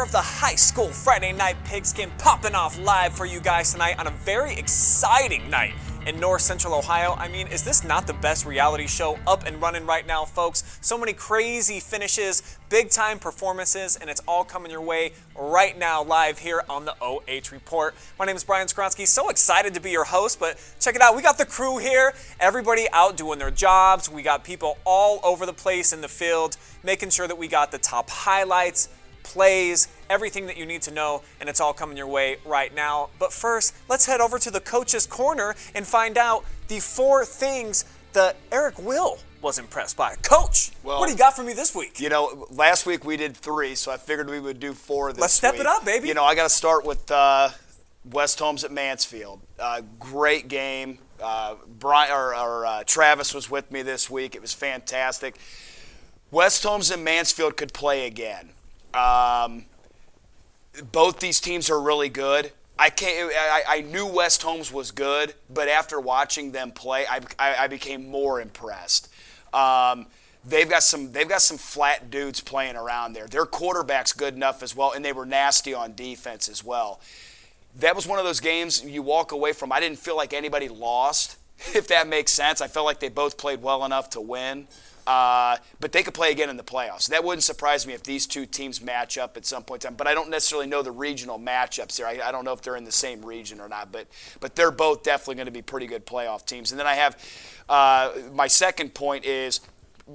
of the high school Friday night Pigskin popping off live for you guys tonight on a very exciting night in North Central Ohio. I mean, is this not the best reality show up and running right now, folks? So many crazy finishes, big time performances, and it's all coming your way right now live here on the OH Report. My name is Brian Skowronski. So excited to be your host, but check it out. We got the crew here, everybody out doing their jobs. We got people all over the place in the field, making sure that we got the top highlights, plays, everything that you need to know, and it's all coming your way right now. But first, let's head over to the Coach's Corner and find out the 4 things that Eric Will was impressed by. Coach, well, what do you got for me this week? You know, last week we did 3, so I figured we would do 4 this week. Let's step it up, baby. You know, I got to start with West Holmes at Mansfield. Great game. Travis was with me this week. It was fantastic. West Holmes and Mansfield could play again. Both these teams are really good. I knew West Holmes was good, but after watching them play, I became more impressed. They've got some flat dudes playing around there. Their quarterback's good enough as well, and they were nasty on defense as well. That was one of those games you walk away from. I didn't feel like anybody lost, if that makes sense. I felt like they both played well enough to win. But they could play again in the playoffs. That wouldn't surprise me if these two teams match up at some point in time. But I don't necessarily know the regional matchups here. I don't know if they're in the same region or not. But they're both definitely going to be pretty good playoff teams. And then I have my second point is,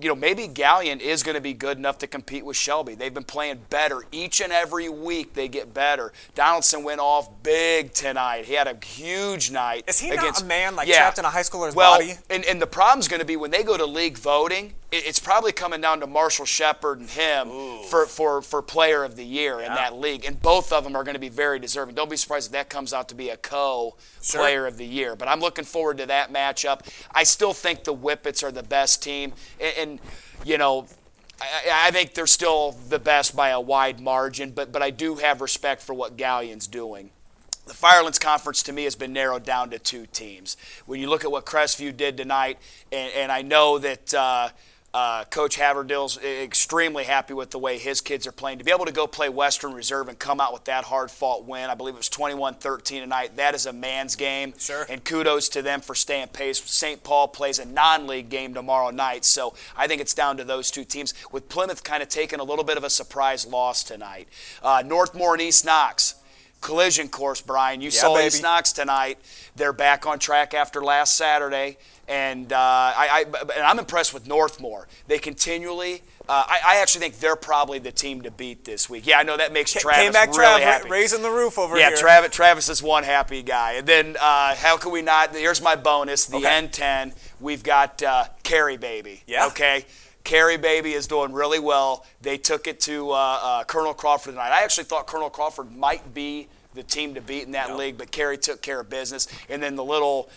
you know, maybe Gallion is going to be good enough to compete with Shelby. They've been playing better. Each and every week they get better. Donaldson went off big tonight. He had a huge night. Is he not a man trapped in a high schooler's body? And the problem's going to be when they go to league voting, it's probably coming down to Marshall Shepard and him for player of the year in that league. And both of them are going to be very deserving. Don't be surprised if that comes out to be a player of the year. But I'm looking forward to that matchup. I still think the Whippets are the best team. And you know, I think they're still the best by a wide margin. But I do have respect for what Gallion's doing. The Firelands Conference, to me, has been narrowed down to 2 teams. When you look at what Crestview did tonight, and I know that Coach Haverdill's extremely happy with the way his kids are playing. To be able to go play Western Reserve and come out with that hard-fought win, I believe it was 21-13 tonight, that is a man's game. Sure. And kudos to them for staying pace. St. Paul plays a non-league game tomorrow night, so I think it's down to those 2 teams, with Plymouth kind of taking a little bit of a surprise loss tonight. Northmore and East Knox. Collision course, Brian. You saw East Knox tonight. They're back on track after last Saturday. And I'm impressed with Northmore. They continually I actually think they're probably the team to beat this week. Yeah, I know that makes Travis really happy. Raising the roof over here. Yeah, Travis is one happy guy. And then how can we not? Here's my bonus, the N10. We've got Carrie Baby. Yeah. Okay. Carrie Baby is doing really well. They took it to Colonel Crawford tonight. I actually thought Colonel Crawford might be the team to beat in that league, but Carrie took care of business. And then the little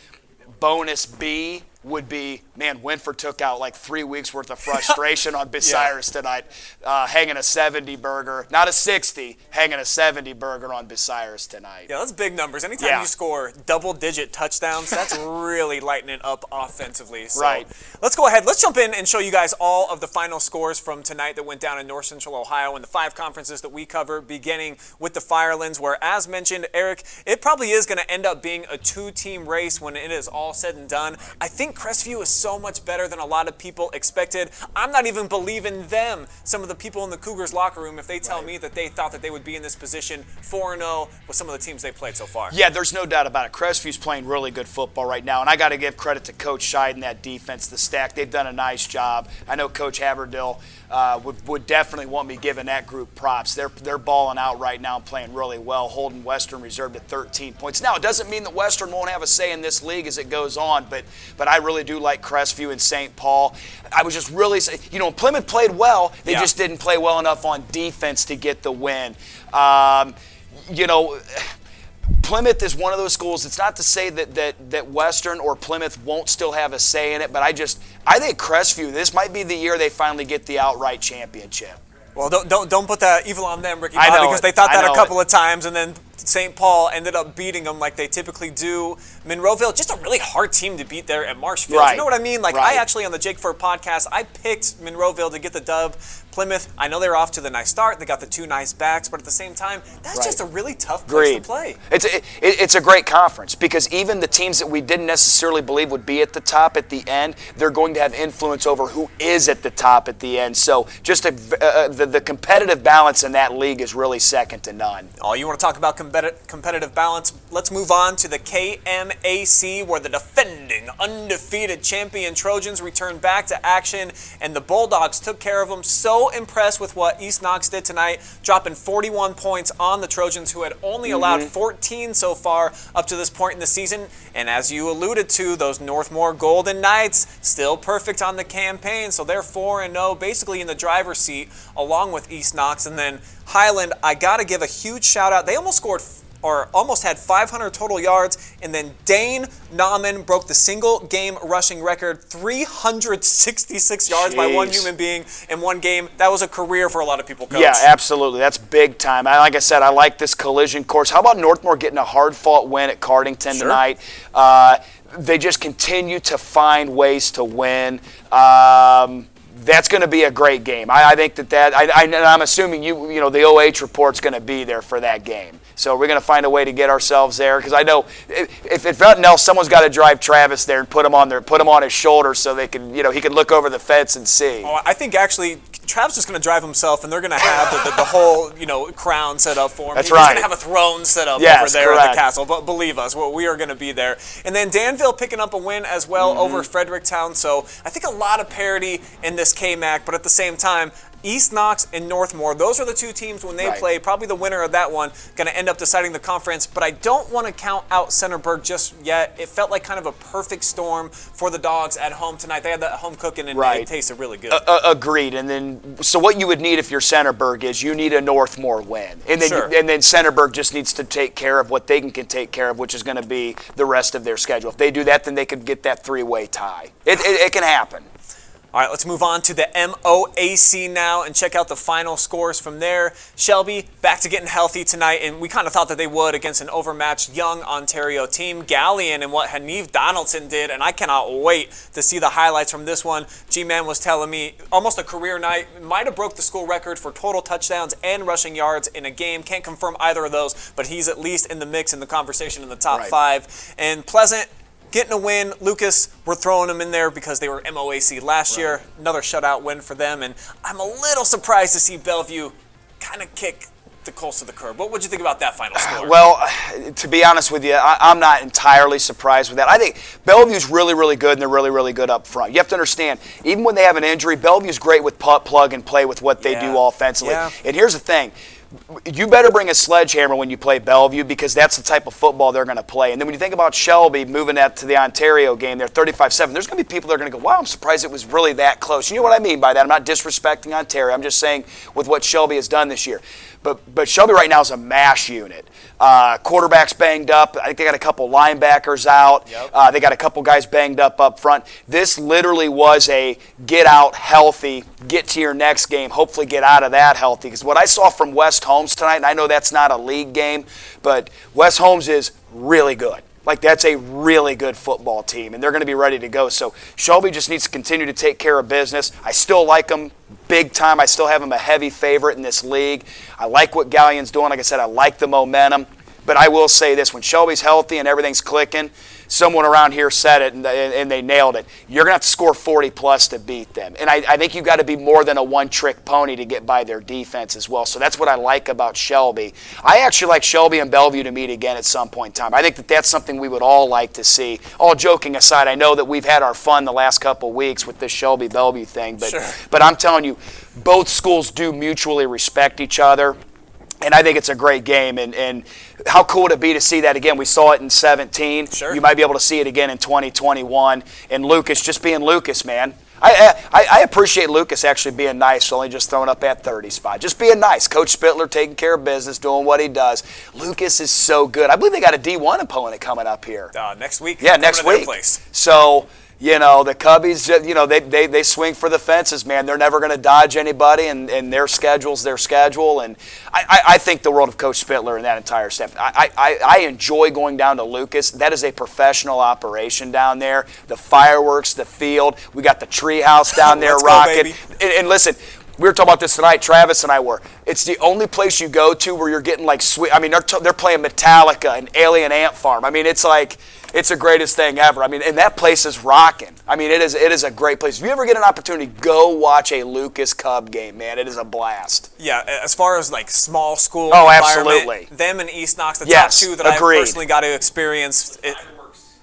bonus B would be, man, Winford took out like 3 weeks worth of frustration on Bucyrus tonight, hanging a 70 burger, not a 60, hanging a 70 burger on Bucyrus tonight. Yeah, that's big numbers. Anytime you score double-digit touchdowns, that's really lighting it up offensively. So right. Let's go ahead. Let's jump in and show you guys all of the final scores from tonight that went down in North Central Ohio and the 5 conferences that we cover, beginning with the Firelands, where, as mentioned, Eric, it probably is going to end up being a 2-team race when it is all said and done. I think Crestview is so much better than a lot of people expected. I'm not even believing them, some of the people in the Cougars locker room, if they tell me that they thought that they would be in this position 4-0 with some of the teams they played so far. Yeah, there's no doubt about it. Crestview's playing really good football right now, and I got to give credit to Coach Scheid and that defense, the stack. They've done a nice job. I know Coach Haverdill would definitely want me giving that group props. They're balling out right now and playing really well, holding Western Reserve to 13 points. Now, it doesn't mean that Western won't have a say in this league as it goes on, but I really do like Crestview and St. Paul. I was just really, Plymouth played well. They just didn't play well enough on defense to get the win. Plymouth is one of those schools. It's not to say that Western or Plymouth won't still have a say in it, but I think Crestview, this might be the year they finally get the outright championship. Well, don't put that evil on them, Ricky Bobby, because they thought that a couple of times, and then St. Paul ended up beating them like they typically do. Monroeville, just a really hard team to beat there at Marshfield. Right. You know what I mean? Like, right. I actually, on the Jake Fur podcast, I picked Monroeville to get the dub, Plymouth, I know they're off to the nice start. They got the 2 nice backs, but at the same time, that's just a really tough place to play. It's a great conference because even the teams that we didn't necessarily believe would be at the top at the end, they're going to have influence over who is at the top at the end. So just the competitive balance in that league is really second to none. Oh, you want to talk about competitive balance? Let's move on to the KMAC, where the defending undefeated champion Trojans returned back to action, and the Bulldogs took care of them. So impressed with what East Knox did tonight, dropping 41 points on the Trojans, who had only allowed 14 so far up to this point in the season. And as you alluded to, those Northmore Golden Knights still perfect on the campaign, so they're 4-0, basically in the driver's seat, along with East Knox. And then Highland, I got to give a huge shout out. They almost had 500 total yards, and then Dane Nauman broke the single game rushing record, 366 yards by one human being in one game. That was a career for a lot of people, Coach. Yeah, absolutely. That's big time. Like I said, I like this collision course. How about Northmore getting a hard-fought win at Cardington tonight? They just continue to find ways to win. That's going to be a great game. I think I'm assuming the OH report's going to be there for that game. So we're going to find a way to get ourselves there, because I know if nothing else, someone's got to drive Travis there and put him on his shoulder so they can, he can look over the fence and see. Oh, I think actually Travis is going to drive himself, and they're going to have the whole crown set up for him. That's He's right. going to have a throne set up over there correct. at the castle. But believe us, we are going to be there. And then Danville picking up a win as well over Fredericktown. So I think a lot of parity in this KMAC, but at the same time, East Knox and Northmore, those are the two teams when they play. Probably the winner of that one going to end up deciding the conference. But I don't want to count out Centerburg just yet. It felt like kind of a perfect storm for the Dogs at home tonight. They had that home cooking, and it tasted really good. Agreed. And then, so what you would need if you're Centerburg is you need a Northmore win. And then, and then Centerburg just needs to take care of what they can take care of, which is going to be the rest of their schedule. If they do that, then they could get that 3-way tie. It can happen. All right, let's move on to the MOAC now and check out the final scores from there. Shelby back to getting healthy tonight, and we kind of thought that they would against an overmatched young Ontario team. Galleon and what Haneve Donaldson did, and I cannot wait to see the highlights from this one. G-Man was telling me almost a career night. Might have broke the school record for total touchdowns and rushing yards in a game. Can't confirm either of those, but he's at least in the mix, in the conversation in the top 5. And Pleasant getting a win. Lucas, we're throwing them in there because they were MOAC last year. Another shutout win for them. And I'm a little surprised to see Bellevue kind of kick the Colts to the curb. What would you think about that final score? Well, to be honest with you, I'm not entirely surprised with that. I think Bellevue's really, really good, and they're really, really good up front. You have to understand, even when they have an injury, Bellevue's great with plug and play with what they do offensively. And here's the thing. You better bring a sledgehammer when you play Bellevue, because that's the type of football they're going to play. And then when you think about Shelby moving that to the Ontario game, they're 35-7. There's going to be people that are going to go, wow, I'm surprised it was really that close. You know what I mean by that? I'm not disrespecting Ontario. I'm just saying with what Shelby has done this year. But Shelby right now is a mash unit. Quarterback's banged up. I think they got a couple linebackers out. They got a couple guys banged up front. This literally was a get out healthy, get to your next game, hopefully get out of that healthy. Because what I saw from West Holmes tonight, and I know that's not a league game, but West Holmes is really good. Like, that's a really good football team, and they're going to be ready to go. So Shelby just needs to continue to take care of business. I still like them big time. I still have them a heavy favorite in this league. I like what Galleon's doing. Like I said, I like the momentum. But I will say this, when Shelby's healthy and everything's clicking, someone around here said it, and they nailed it. You're going to have to score 40-plus to beat them. And I think you've got to be more than a one-trick pony to get by their defense as well. So that's what I like about Shelby. I actually like Shelby and Bellevue to meet again at some point in time. I think that that's something we would all like to see. All joking aside, I know that we've had our fun the last couple of weeks with this Shelby-Bellevue thing. But I'm telling you, both schools do mutually respect each other. And I think it's a great game, and how cool would it be to see that again? We saw it in 17. You might be able to see it again in 2021. And Lucas just being Lucas, man. I appreciate Lucas actually being nice, only just throwing up that 30 spot. Just being nice. Coach Spittler taking care of business, doing what he does. Lucas is so good. I believe they got a D1 opponent coming up here. Next week. Yeah, next week. So, you know, the Cubbies, you know, they swing for the fences, man. They're never going to dodge anybody, and their schedule's their schedule. And I think the world of Coach Spittler and that entire staff. I enjoy going down to Lucas. That is a professional operation down there. The fireworks, the field. We got the tree house down there rocking. Go, and listen, We were talking about this tonight, Travis and I were. It's the only place you go to where you're getting like sweet. I mean, they're playing Metallica and Alien Ant Farm. I mean, it's like, it's the greatest thing ever. I mean, and that place is rocking. I mean, it is a great place. If you ever get an opportunity, go watch a Lucas Cub game, man. It is a blast. Yeah, as far as like small school absolutely. Them and East Knox, the yes, top two that agreed. I personally got to experience.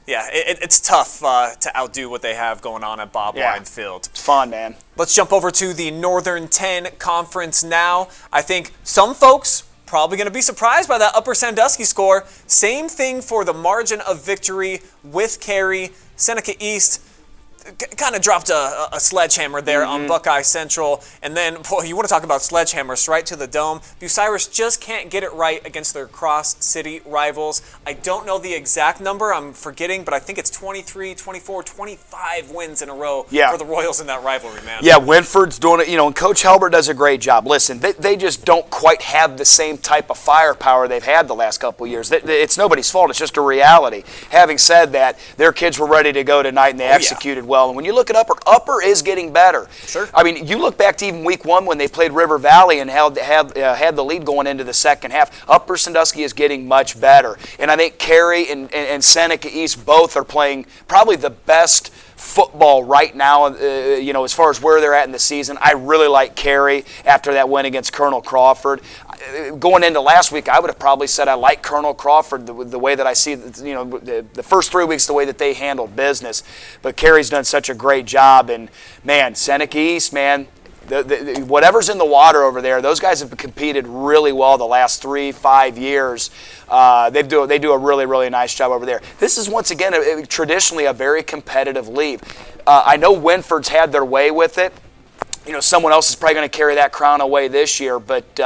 It's tough to outdo what they have going on at Bob Wine Field. It's fun, man. Let's jump over to the Northern 10 Conference now. I think some folks probably going to be surprised by that Upper Sandusky score. Same thing for the margin of victory with Cary. Seneca East kind of dropped a sledgehammer there on Buckeye Central. And then, boy, you want to talk about sledgehammers right to the dome. Bucyrus just can't get it right against their cross-city rivals. I don't know the exact number. I'm forgetting, but I think it's 23, 24, 25 wins in a row for the Royals in that rivalry, man. Yeah, Winford's doing it, and Coach Helbert does a great job. Listen, they just don't quite have the same type of firepower they've had the last couple of years. It's nobody's fault. It's just a reality. Having said that, their kids were ready to go tonight, and they executed well. And when you look at Upper is getting better. Sure. I mean, you look back to even week 1 when they played River Valley and had the lead going into the second half. Upper Sandusky is getting much better. And I think Cary and Seneca East both are playing probably the best football right now, as far as where they're at in the season. I really like Cary after that win against Colonel Crawford. Going into last week, I would have probably said I like Colonel Crawford the way that I see, the first 3 weeks, the way that they handled business. But Cary's done such a great job. And, man, Seneca East, man, whatever's in the water over there, those guys have competed really well the last 3-5 years. They do a really, really nice job over there. This is, once again, traditionally a very competitive league. I know Winford's had their way with it. Someone else is probably going to carry that crown away this year, but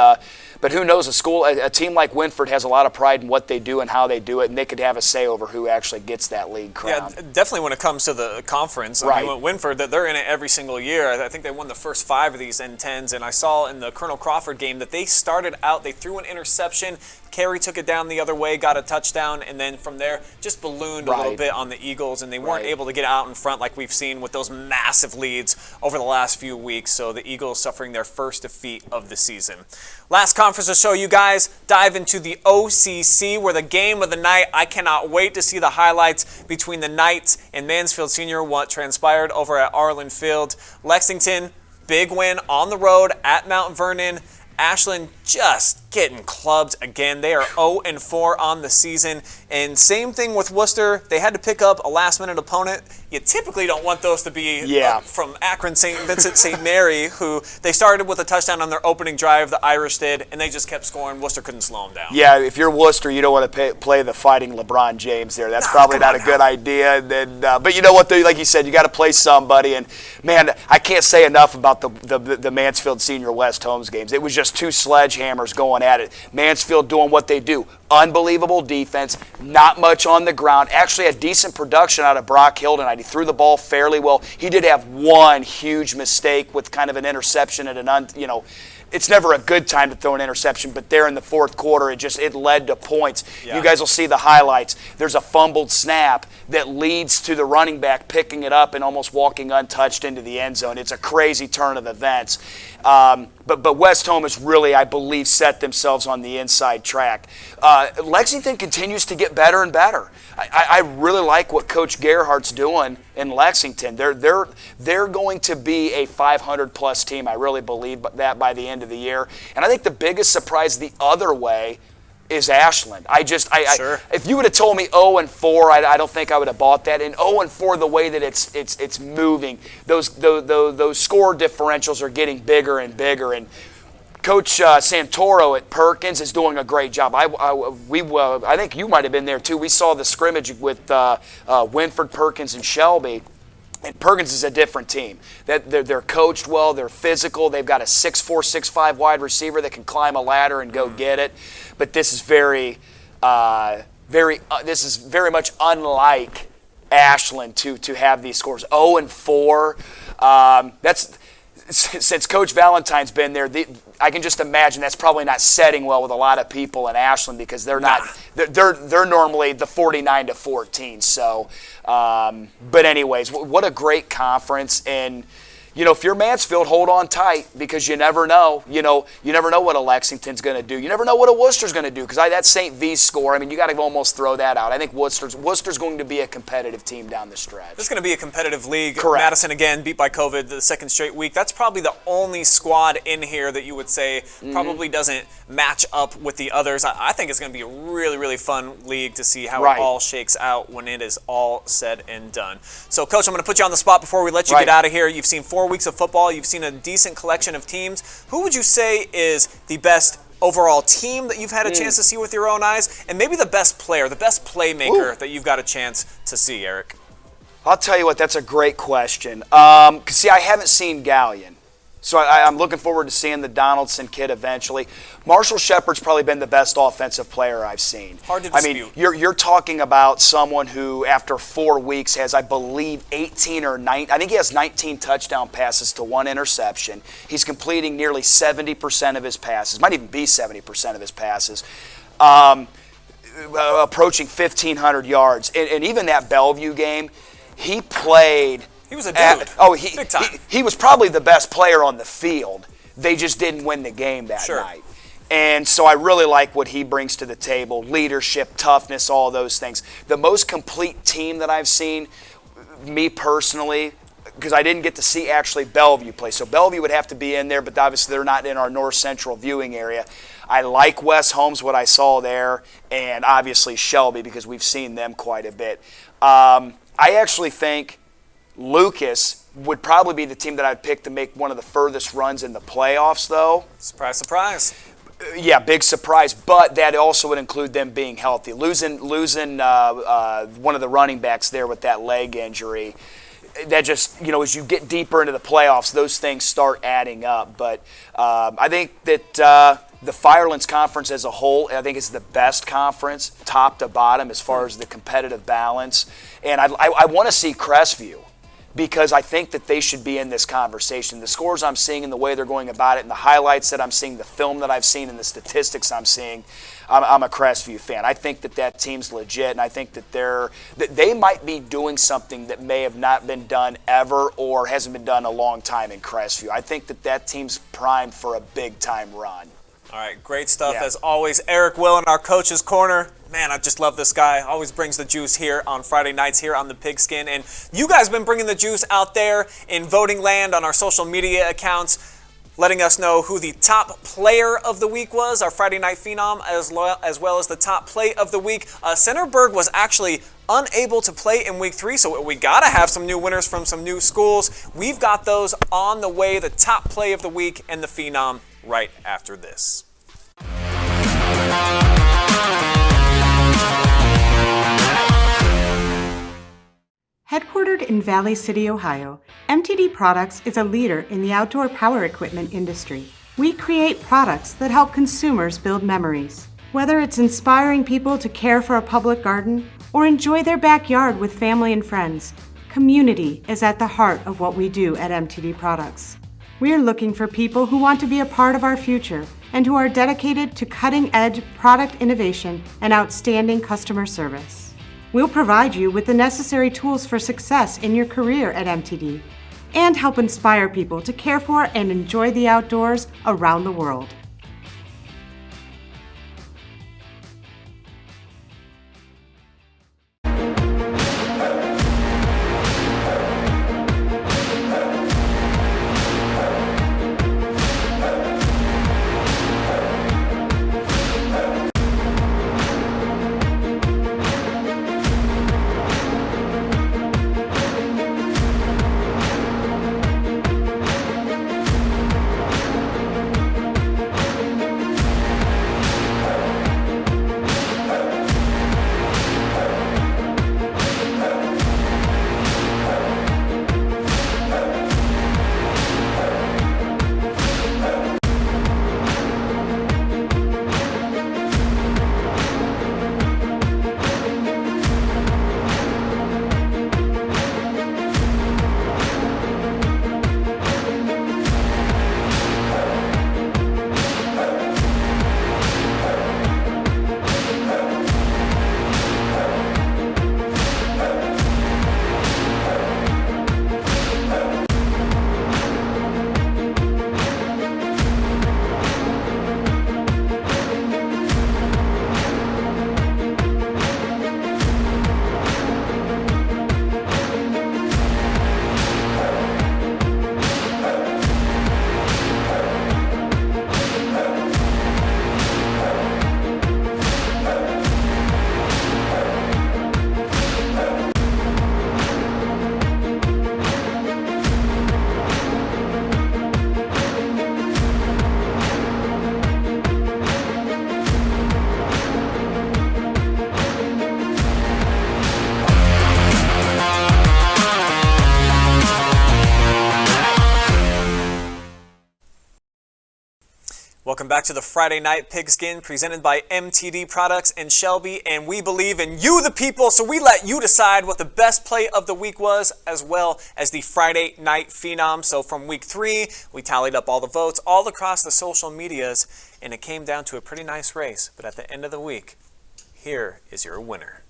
who knows? A team like Winford has a lot of pride in what they do and how they do it, and they could have a say over who actually gets that league crown. Yeah, definitely when it comes to the conference. Right. I mean, Winford, they're in it every single year. I think they won the first 5 of these N10s, and I saw in the Colonel Crawford game that they started out, they threw an interception. Cary took it down the other way, got a touchdown, and then from there just ballooned a little bit on the Eagles, and they weren't able to get out in front like we've seen with those massive leads over the last few weeks. So the Eagles suffering their first defeat of the season. Last conference to show you guys, dive into the OCC, where the game of the night, I cannot wait to see the highlights between the Knights and Mansfield Senior, what transpired over at Arlen Field. Lexington, big win on the road at Mount Vernon. Ashland just getting clubbed again. They are 0-4 on the season. And same thing with Worcester. They had to pick up a last-minute opponent. You typically don't want those to be from Akron St. Vincent St. Mary, who they started with a touchdown on their opening drive, the Irish did, and they just kept scoring. Worcester couldn't slow them down. Yeah, if you're Worcester, you don't want to play the fighting LeBron James there. That's probably not a good idea. But you know what, like you said, you got to play somebody. And, man, I can't say enough about the Mansfield Senior West Holmes games. It was just 2 sledgehammers going at it. Mansfield doing what they do. Unbelievable defense, not much on the ground. Actually had decent production out of Brock Hill tonight. He threw the ball fairly well. He did have one huge mistake with kind of an interception at it's never a good time to throw an interception, but there in the fourth quarter, it led to points. Yeah. You guys will see the highlights. There's a fumbled snap that leads to the running back picking it up and almost walking untouched into the end zone. It's a crazy turn of events. But West Home has really, I believe, set themselves on the inside track. Lexington continues to get better and better. I really like what Coach Gerhardt's doing in Lexington. They're going to be a 500-plus team. I really believe that by the end of the year. And I think the biggest surprise the other way is Ashland. Sure. If you would have told me 0-4, I don't think I would have bought that. And 0-4, the way that it's moving, those score differentials are getting bigger and bigger. And Coach Santoro at Perkins is doing a great job. I think you might have been there too. We saw the scrimmage with Winford, Perkins, and Shelby. And Perkins is a different team. They're coached well. They're physical. They've got a 6'4", 6'5" wide receiver that can climb a ladder and go get it. But this is very much unlike Ashland to have these scores. 0-4. Since Coach Valentine's been there, I can just imagine that's probably not setting well with a lot of people in Ashland because they're normally the 49-14. So, but anyways, what a great conference. And if you're Mansfield, hold on tight because you never know. You never know what a Lexington's going to do. You never know what a Worcester's going to do because that St. V's score, I mean, you got to almost throw that out. I think Worcester's going to be a competitive team down the stretch. It's going to be a competitive league. Correct. Madison, again, beat by COVID the second straight week. That's probably the only squad in here that you would say probably doesn't match up with the others. I think it's going to be a really, really fun league to see how it all shakes out when it is all said and done. So, Coach, I'm going to put you on the spot before we let you get out of here. You've seen 4 weeks of football. You've seen a decent collection of teams. Who would you say is the best overall team that you've had a chance to see with your own eyes, and maybe the best player, the best playmaker that you've got a chance to see, Eric? I'll tell you what, that's a great question. See, I haven't seen Gallion. So I'm looking forward to seeing the Donaldson kid eventually. Marshall Shepard's probably been the best offensive player I've seen. Hard to dispute. I mean, you're talking about someone who, after 4 weeks, has, I believe, 18 or 19. I think he has 19 touchdown passes to 1 interception. He's completing nearly 70% of his passes. Might even be 70% of his passes. Approaching 1,500 yards. And even that Bellevue game, he played. He was a dude. Big time. He was probably the best player on the field. They just didn't win the game that night. And so I really like what he brings to the table, leadership, toughness, all those things. The most complete team that I've seen, me personally, because I didn't get to see actually Bellevue play. So Bellevue would have to be in there, but obviously they're not in our north central viewing area. I like West Holmes, what I saw there, and obviously Shelby because we've seen them quite a bit. I actually think Lucas would probably be the team that I'd pick to make one of the furthest runs in the playoffs, though. Surprise, surprise. Yeah, big surprise, but that also would include them being healthy. Losing one of the running backs there with that leg injury, that just, as you get deeper into the playoffs, those things start adding up. But I think that the Firelands Conference as a whole, I think is the best conference, top to bottom, as far as the competitive balance. And I want to see Crestview, because I think that they should be in this conversation. The scores I'm seeing and the way they're going about it and the highlights that I'm seeing, the film that I've seen and the statistics I'm seeing, I'm a Crestview fan. I think that team's legit, and I think that they might be doing something that may have not been done ever or hasn't been done a long time in Crestview. I think that team's primed for a big-time run. All right, great stuff as always. Eric Will in our Coach's Corner. Man, I just love this guy. Always brings the juice here on Friday nights here on the Pigskin. And you guys have been bringing the juice out there in voting land on our social media accounts, letting us know who the top player of the week was, our Friday Night Phenom, as well as the top play of the week. Centerburg was actually unable to play in week 3, so we got to have some new winners from some new schools. We've got those on the way, the top play of the week and the Phenom right after this. Headquartered in Valley City, Ohio, MTD Products is a leader in the outdoor power equipment industry. We create products that help consumers build memories. Whether it's inspiring people to care for a public garden or enjoy their backyard with family and friends, community is at the heart of what we do at MTD Products. We are looking for people who want to be a part of our future and who are dedicated to cutting-edge product innovation and outstanding customer service. We'll provide you with the necessary tools for success in your career at MTD and help inspire people to care for and enjoy the outdoors around the world. Welcome back to the Friday Night Pigskin presented by MTD Products and Shelby, and we believe in you, the people, so we let you decide what the best play of the week was, as well as the Friday Night Phenom. So from week 3, we tallied up all the votes all across the social medias, and it came down to a pretty nice race. But at the end of the week, here is your winner.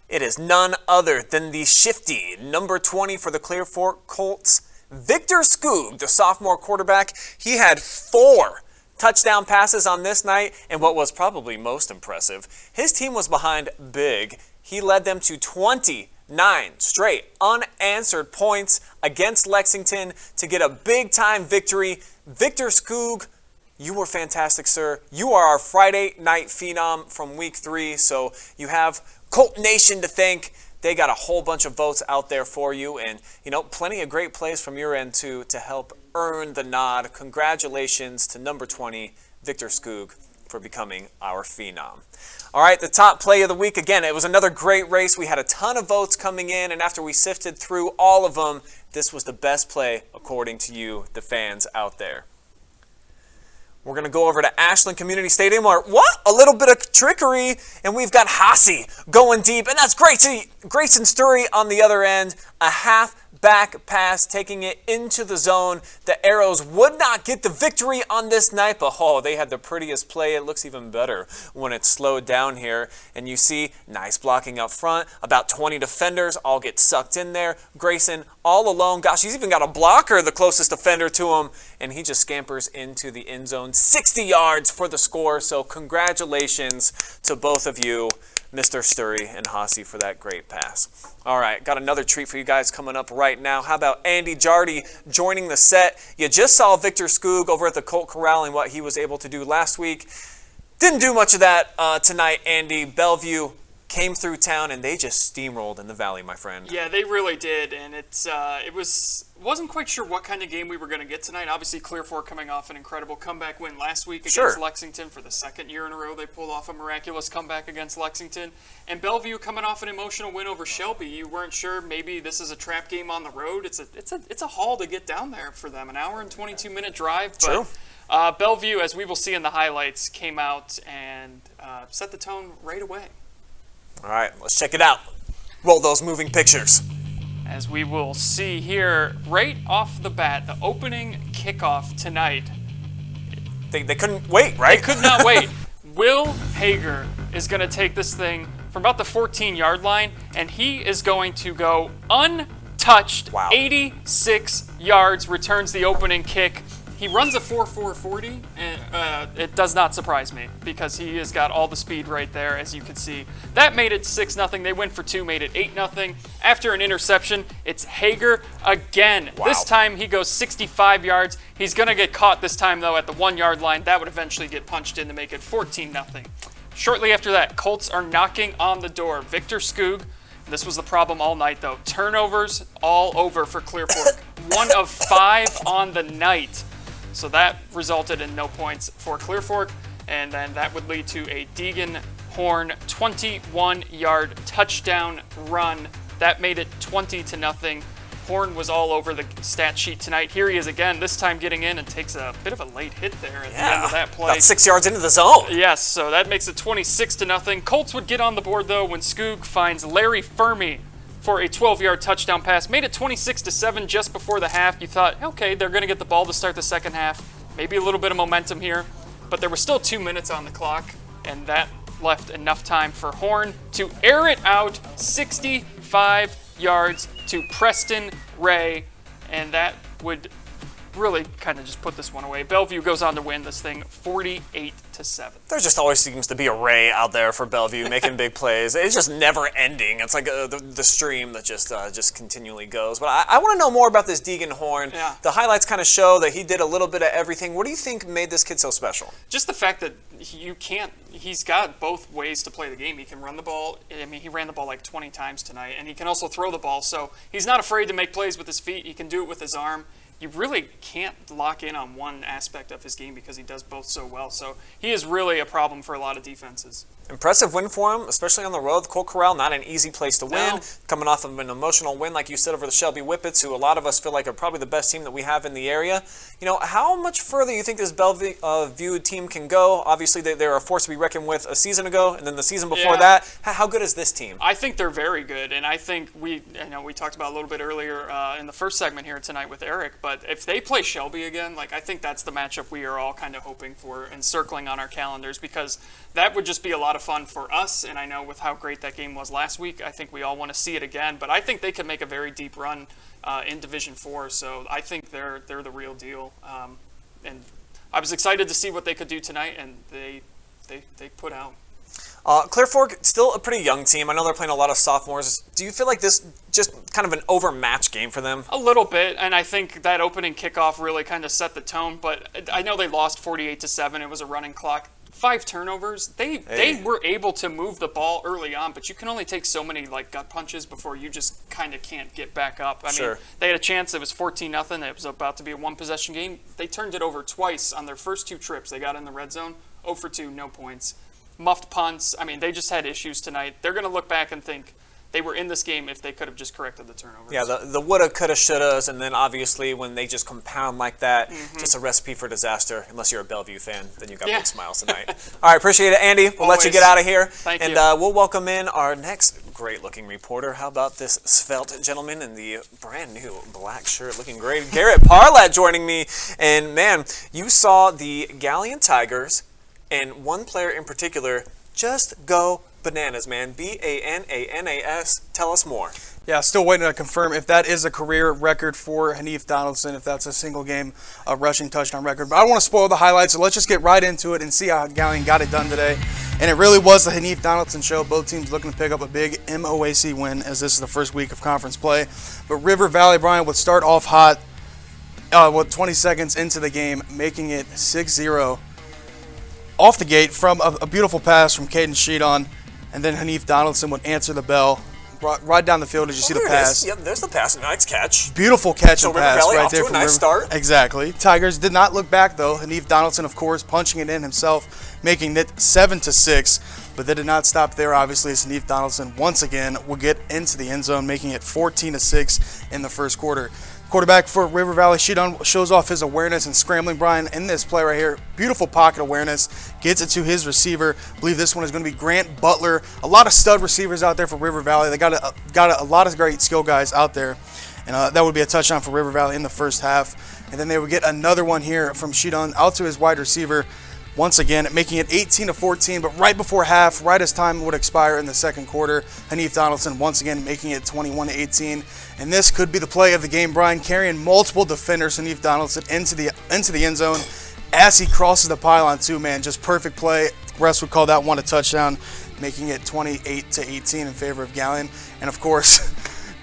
It is none other than the shifty number 20 for the Clear Fork Colts, Victor Skoog, the sophomore quarterback. He had 4 touchdown passes on this night, and what was probably most impressive, his team was behind big. He led them to 29 straight unanswered points against Lexington to get a big-time victory. Victor Skoog, you were fantastic, sir. You are our Friday Night Phenom from week 3, so you have Colt Nation to thank. They got a whole bunch of votes out there for you, and plenty of great plays from your end to help earn the nod. Congratulations to number 20, Victor Skoog, for becoming our Phenom. All right, the top play of the week. Again, it was another great race. We had a ton of votes coming in, and after we sifted through all of them, this was the best play according to you, the fans out there. We're going to go over to Ashland Community Stadium where, a little bit of trickery, and we've got Hasse going deep, and that's Grayson Sturry on the other end. A half-back pass, taking it into the zone. The Arrows would not get the victory on this night, but they had the prettiest play. It looks even better when it's slowed down here. And you see, nice blocking up front. About 20 defenders all get sucked in there. Grayson all alone. Gosh, he's even got a blocker, the closest defender to him, and he just scampers into the end zone. 60 yards for the score, so congratulations to both of you, Mr. Sturry and Hasse, for that great pass. All right, got another treat for you guys coming up right now. How about Andy Jardy joining the set? You just saw Victor Skoog over at the Colt Corral and what he was able to do last week. Didn't do much of that tonight, Andy. Bellevue came through town, and they just steamrolled in the Valley, my friend. Yeah, they really did, and wasn't quite sure what kind of game we were going to get tonight. Obviously, Clear Fork coming off an incredible comeback win last week against Lexington. For the second year in a row, they pulled off a miraculous comeback against Lexington. And Bellevue coming off an emotional win over Shelby. You weren't sure maybe this is a trap game on the road. It's a haul to get down there for them, an hour and 22-minute drive. True. But Bellevue, as we will see in the highlights, came out and set the tone right away. All right, let's check it out. Roll those moving pictures. As we will see here, right off the bat, the opening kickoff tonight. They couldn't wait, right? They could not wait. Will Hager is going to take this thing from about the 14-yard line, and he is going to go untouched. Wow. 86 yards, returns the opening kick. He runs a 4.440, and it does not surprise me because he has got all the speed right there, as you can see. That made it 6-0. They went for 2, made it 8-0. After an interception, it's Hager again. Wow. This time he goes 65 yards. He's going to get caught this time, though, at the 1-yard line. That would eventually get punched in to make it 14-0. Shortly after that, Colts are knocking on the door. Victor Skoog. This was the problem all night, though. Turnovers all over for Clear Fork. 1 of 5 on the night. So that resulted in no points for Clear Fork, and then that would lead to a Deegan Horn 21-yard touchdown run. That made it 20-0. Horn was all over the stat sheet tonight. Here he is again, this time getting in and takes a bit of a late hit there at the end of that play. About 6 yards into the zone. Yes, so that makes it 26-0. Colts would get on the board, though, when Skoog finds Larry Fermi for a 12-yard touchdown pass. Made it 26-7 just before the half. You thought, okay, they're going to get the ball to start the second half. Maybe a little bit of momentum here. But there was still 2 minutes on the clock, and that left enough time for Horn to air it out 65 yards to Preston Ray, and that would really kind of just put this one away. Bellevue goes on to win this thing 48-7. There just always seems to be a Ray out there for Bellevue making big plays. It's just never ending. It's like the stream that just continually goes. But I want to know more about this Deegan Horn. Yeah. The highlights kind of show that he did a little bit of everything. What do you think made this kid so special? Just the fact that he's got both ways to play the game. He can run the ball. I mean, he ran the ball like 20 times tonight, and he can also throw the ball. So he's not afraid to make plays with his feet. He can do it with his arm. You really can't lock in on one aspect of his game because he does both so well. So he is really a problem for a lot of defenses. Impressive win for him, especially on the road. Colt Corral, not an easy place to win. No. Coming off of an emotional win, like you said, over the Shelby Whippets, who a lot of us feel like are probably the best team that we have in the area. You know, how much further do you think this Bellevue team can go? Obviously, they were a force to be reckoned with a season ago, and then the season before that. How good is this team? I think they're very good, and I think we talked about a little bit earlier in the first segment here tonight with Eric, but if they play Shelby again, like I think that's the matchup we are all kind of hoping for and circling on our calendars, because that would just be a lot of fun for us, and I know with how great that game was last week, I think we all want to see it again, but I think they could make a very deep run in Division 4, so I think they're the real deal, and I was excited to see what they could do tonight, and they put out. Clear Fork, still a pretty young team. I know they're playing a lot of sophomores. Do you feel like this just kind of an overmatched game for them? A little bit, and I think that opening kickoff really kind of set the tone, but I know they lost 48-7. It was a running clock. 5 turnovers. They were able to move the ball early on, but you can only take so many like gut punches before you just kind of can't get back up. I mean, they had a chance. It was 14-0. It was about to be a 1-possession game. They turned it over twice on their first 2 trips. They got in the red zone. 0 for 2, no points. Muffed punts. I mean, they just had issues tonight. They're going to look back and think they were in this game if they could have just corrected the turnovers. Yeah, the woulda, coulda, shouldas, and then obviously when they just compound like that, just a recipe for disaster. Unless you're a Bellevue fan, then you got big smiles tonight. All right, appreciate it, Andy. We'll let you get out of here. Thank you. And we'll welcome in our next great-looking reporter. How about this svelte gentleman in the brand-new black shirt, looking great? Garrett Parlett joining me. And, man, you saw the Galleon Tigers and one player in particular just go bananas, man. B-A-N-A-N-A-S. Tell us more. Yeah, still waiting to confirm if that is a career record for Hanif Donaldson, if that's a single game rushing touchdown record. But I don't want to spoil the highlights, so let's just get right into it and see how Galleon got it done today. And it really was the Hanif Donaldson show. Both teams looking to pick up a big MOAC win, as this is the first week of conference play. But River Valley, Brian, would start off hot with 20 seconds into the game, making it 6-0 off the gate from a beautiful pass from Caden Sheedon. And then Hanif Donaldson would answer the bell. Right down the field, did you see the pass? Yep, there's the pass. Nice catch. Beautiful catch and pass Valley right off there to from a nice start. Exactly. Tigers did not look back, though. Hanif Donaldson, of course, punching it in himself, making it 7-6. But they did not stop there, obviously, as Hanif Donaldson once again will get into the end zone, making it 14-6 in the first quarter. Quarterback for River Valley, Sheedon shows off his awareness and scrambling, Brian, in this play right here. Beautiful pocket awareness, gets it to his receiver. I believe this one is going to be Grant Butler. A lot of stud receivers out there for River Valley. They got a lot of great skill guys out there. And that would be a touchdown for River Valley in the first half. And then they would get another one here from Sheedon out to his wide receiver. Once again, making it 18-14, but right before half, right as time would expire in the second quarter, Hanif Donaldson once again making it 21-18. And this could be the play of the game, Brian, carrying multiple defenders, Hanif Donaldson, into the end zone as he crosses the pylon too, man. Just perfect play. Refs would call that one a touchdown, making it 28-18 in favor of Galleon. And of course,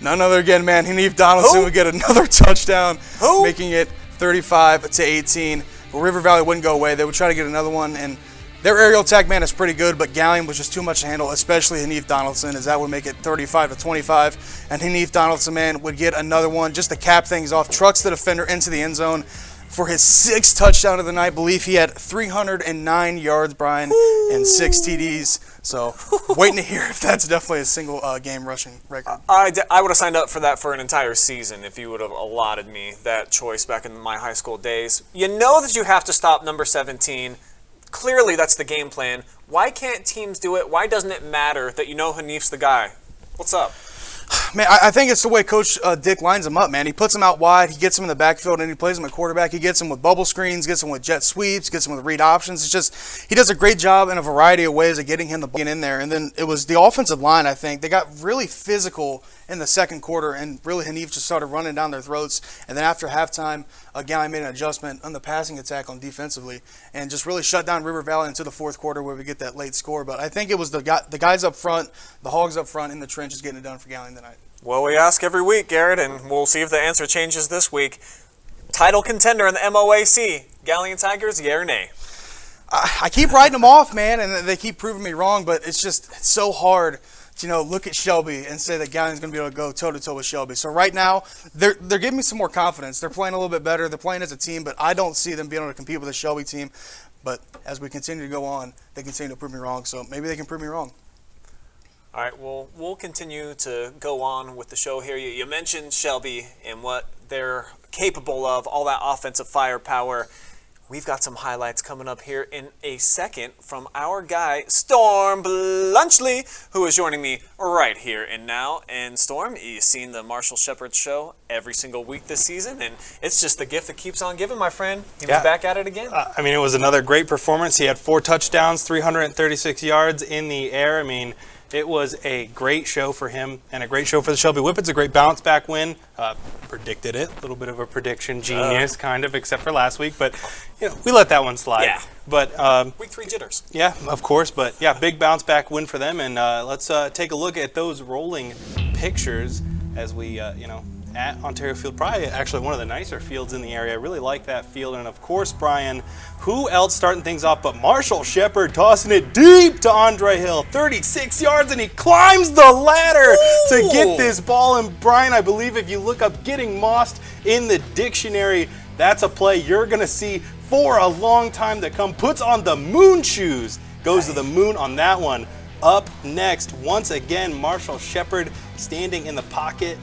none other again, man, Hanif Donaldson would get another touchdown, making it 35-18. But River Valley wouldn't go away. They would try to get another one, and their aerial attack, man, is pretty good, but Galleon was just too much to handle, especially Hanif Donaldson, as that would make it 35-25. And Hanif Donaldson, man, would get another one just to cap things off. Trucks the defender into the end zone for his 6th touchdown of the night. I believe he had 309 yards, Brian, and 6 TDs. So waiting to hear if that's definitely a single game rushing record. I would have signed up for that for an entire season if you would have allotted me that choice back in my high school days. You know that you have to stop number 17. Clearly that's the game plan. Why can't teams do it? Why doesn't it matter that you know Hanif's the guy? What's up? Man, I think it's the way Coach Dick lines him up, man. He puts him out wide, he gets him in the backfield, and he plays him at quarterback. He gets him with bubble screens, gets him with jet sweeps, gets him with read options. It's just, he does a great job in a variety of ways of getting him the ball in there. And then it was the offensive line, I think. They got really physical in the second quarter, and really Hanif just started running down their throats. And then after halftime, Galleon made an adjustment on the passing attack on defensively and just really shut down River Valley into the fourth quarter where we get that late score. But I think it was the guys up front, the Hogs up front in the trenches getting it done for Galleon tonight. Well, we ask every week, Garrett, and we'll see if the answer changes this week. Title contender in the MOAC, Galleon Tigers, yeah or nay? I keep writing them off, man, and they keep proving me wrong, but it's so hard to, look at Shelby and say that Galleon's going to be able to go toe-to-toe with Shelby. So right now, they're giving me some more confidence. They're playing a little bit better. They're playing as a team, but I don't see them being able to compete with a Shelby team. But as we continue to go on, they continue to prove me wrong. So maybe they can prove me wrong. All right, well, we'll continue to go on with the show here. You mentioned Shelby and what they're capable of, all that offensive firepower. We've got some highlights coming up here in a second from our guy, Storm Blunchley, who is joining me right here and now. And Storm, you've seen the Marshall Shepard show every single week this season, and it's just the gift that keeps on giving, my friend. He was back at it again. I mean, it was another great performance. He had 4 touchdowns, 336 yards in the air. I mean, it was a great show for him and a great show for the Shelby Whippets. A great bounce back win. Predicted it. A little bit of a prediction genius, kind of, except for last week. But you know, we let that one slide. Yeah. But Week 3 jitters. yeah, of course. But yeah, big bounce back win for them. And let's take a look at those rolling pictures as we, at Ontario Field. Probably actually one of the nicer fields in the area. I really like that field. And of course, Brian, who else starting things off but Marshall Shepard tossing it deep to Andre Hill. 36 yards, and he climbs the ladder to get this ball. And Brian, I believe if you look up getting mossed in the dictionary, that's a play you're going to see for a long time to come. Puts on the moon shoes. Goes to the moon on that one. Up next, once again, Marshall Shepard standing in the pocket.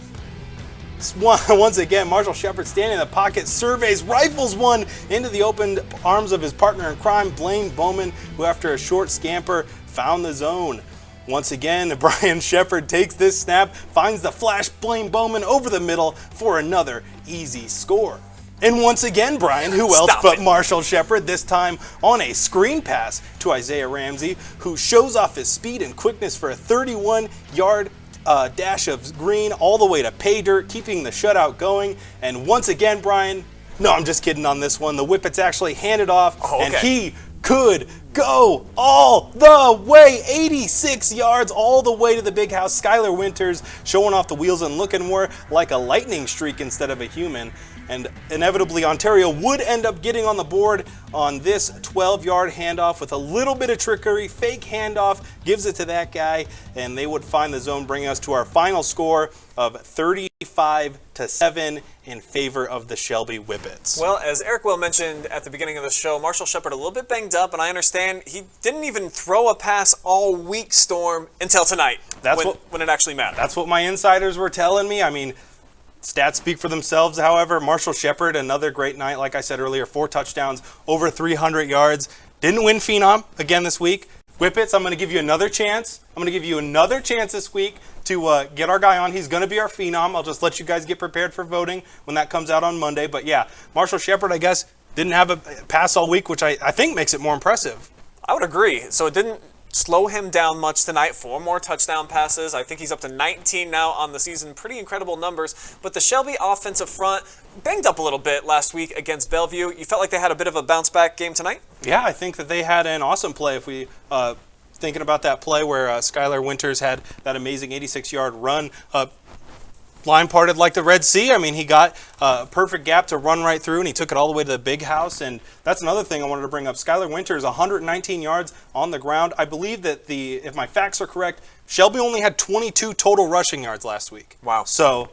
Once again, Marshall Shepard standing in the pocket, surveys, rifles one into the open arms of his partner in crime, Blaine Bowman, who after a short scamper found the zone. Once again, Brian Shepard takes this snap, finds the flash, Blaine Bowman over the middle for another easy score. And once again, Brian, who else but Marshall Shepard, this time on a screen pass to Isaiah Ramsey, who shows off his speed and quickness for a 31-yard dash of green all the way to pay dirt, keeping the shutout going. And once again, Brian, no, I'm just kidding on this one. The Whippets actually handed off, and he could go all the way, 86 yards all the way to the big house. Skylar Winters showing off the wheels and looking more like a lightning streak instead of a human. And inevitably, Ontario would end up getting on the board on this 12-yard handoff with a little bit of trickery. Fake handoff, gives it to that guy, and they would find the zone, bringing us to our final score of 35-7 in favor of the Shelby Whippets. Well, as Eric Will mentioned at the beginning of the show, Marshall Shepard a little bit banged up, and I understand he didn't even throw a pass all week, Storm, until tonight, when it actually mattered. That's what my insiders were telling me. I mean, stats speak for themselves, however. Marshall Shepard, another great night. Like I said earlier, 4 touchdowns, over 300 yards. Didn't win Phenom again this week. Whippets, I'm going to give you another chance. I'm going to give you another chance this week to get our guy on. He's going to be our Phenom. I'll just let you guys get prepared for voting when that comes out on Monday. But yeah, Marshall Shepard, I guess, didn't have a pass all week, which I think makes it more impressive. I would agree. So it didn't slow him down much tonight. 4 more touchdown passes. I think he's up to 19 now on the season. Pretty incredible numbers. But the Shelby offensive front banged up a little bit last week against Bellevue. You felt like they had a bit of a bounce back game tonight? Yeah, I think that they had an awesome play. If we thinking about that play where Skylar Winters had that amazing 86-yard run, line parted like the Red Sea. I mean, he got a perfect gap to run right through, and he took it all the way to the big house. And that's another thing I wanted to bring up. Skylar Winters, 119 yards on the ground. I believe that if my facts are correct, Shelby only had 22 total rushing yards last week. Wow. So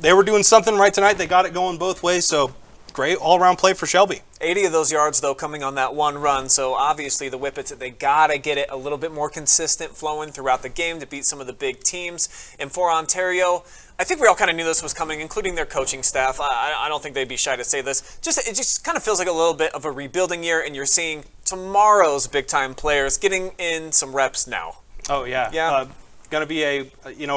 they were doing something right tonight. They got it going both ways. So great all-around play for Shelby. 80 of those yards, though, coming on that one run. So obviously the Whippets, they got to get it a little bit more consistent flowing throughout the game to beat some of the big teams. And for Ontario, I think we all kind of knew this was coming, including their coaching staff. I don't think they'd be shy to say this. It just kind of feels like a little bit of a rebuilding year, and you're seeing tomorrow's big-time players getting in some reps now. Oh, yeah. Yeah. Going to be a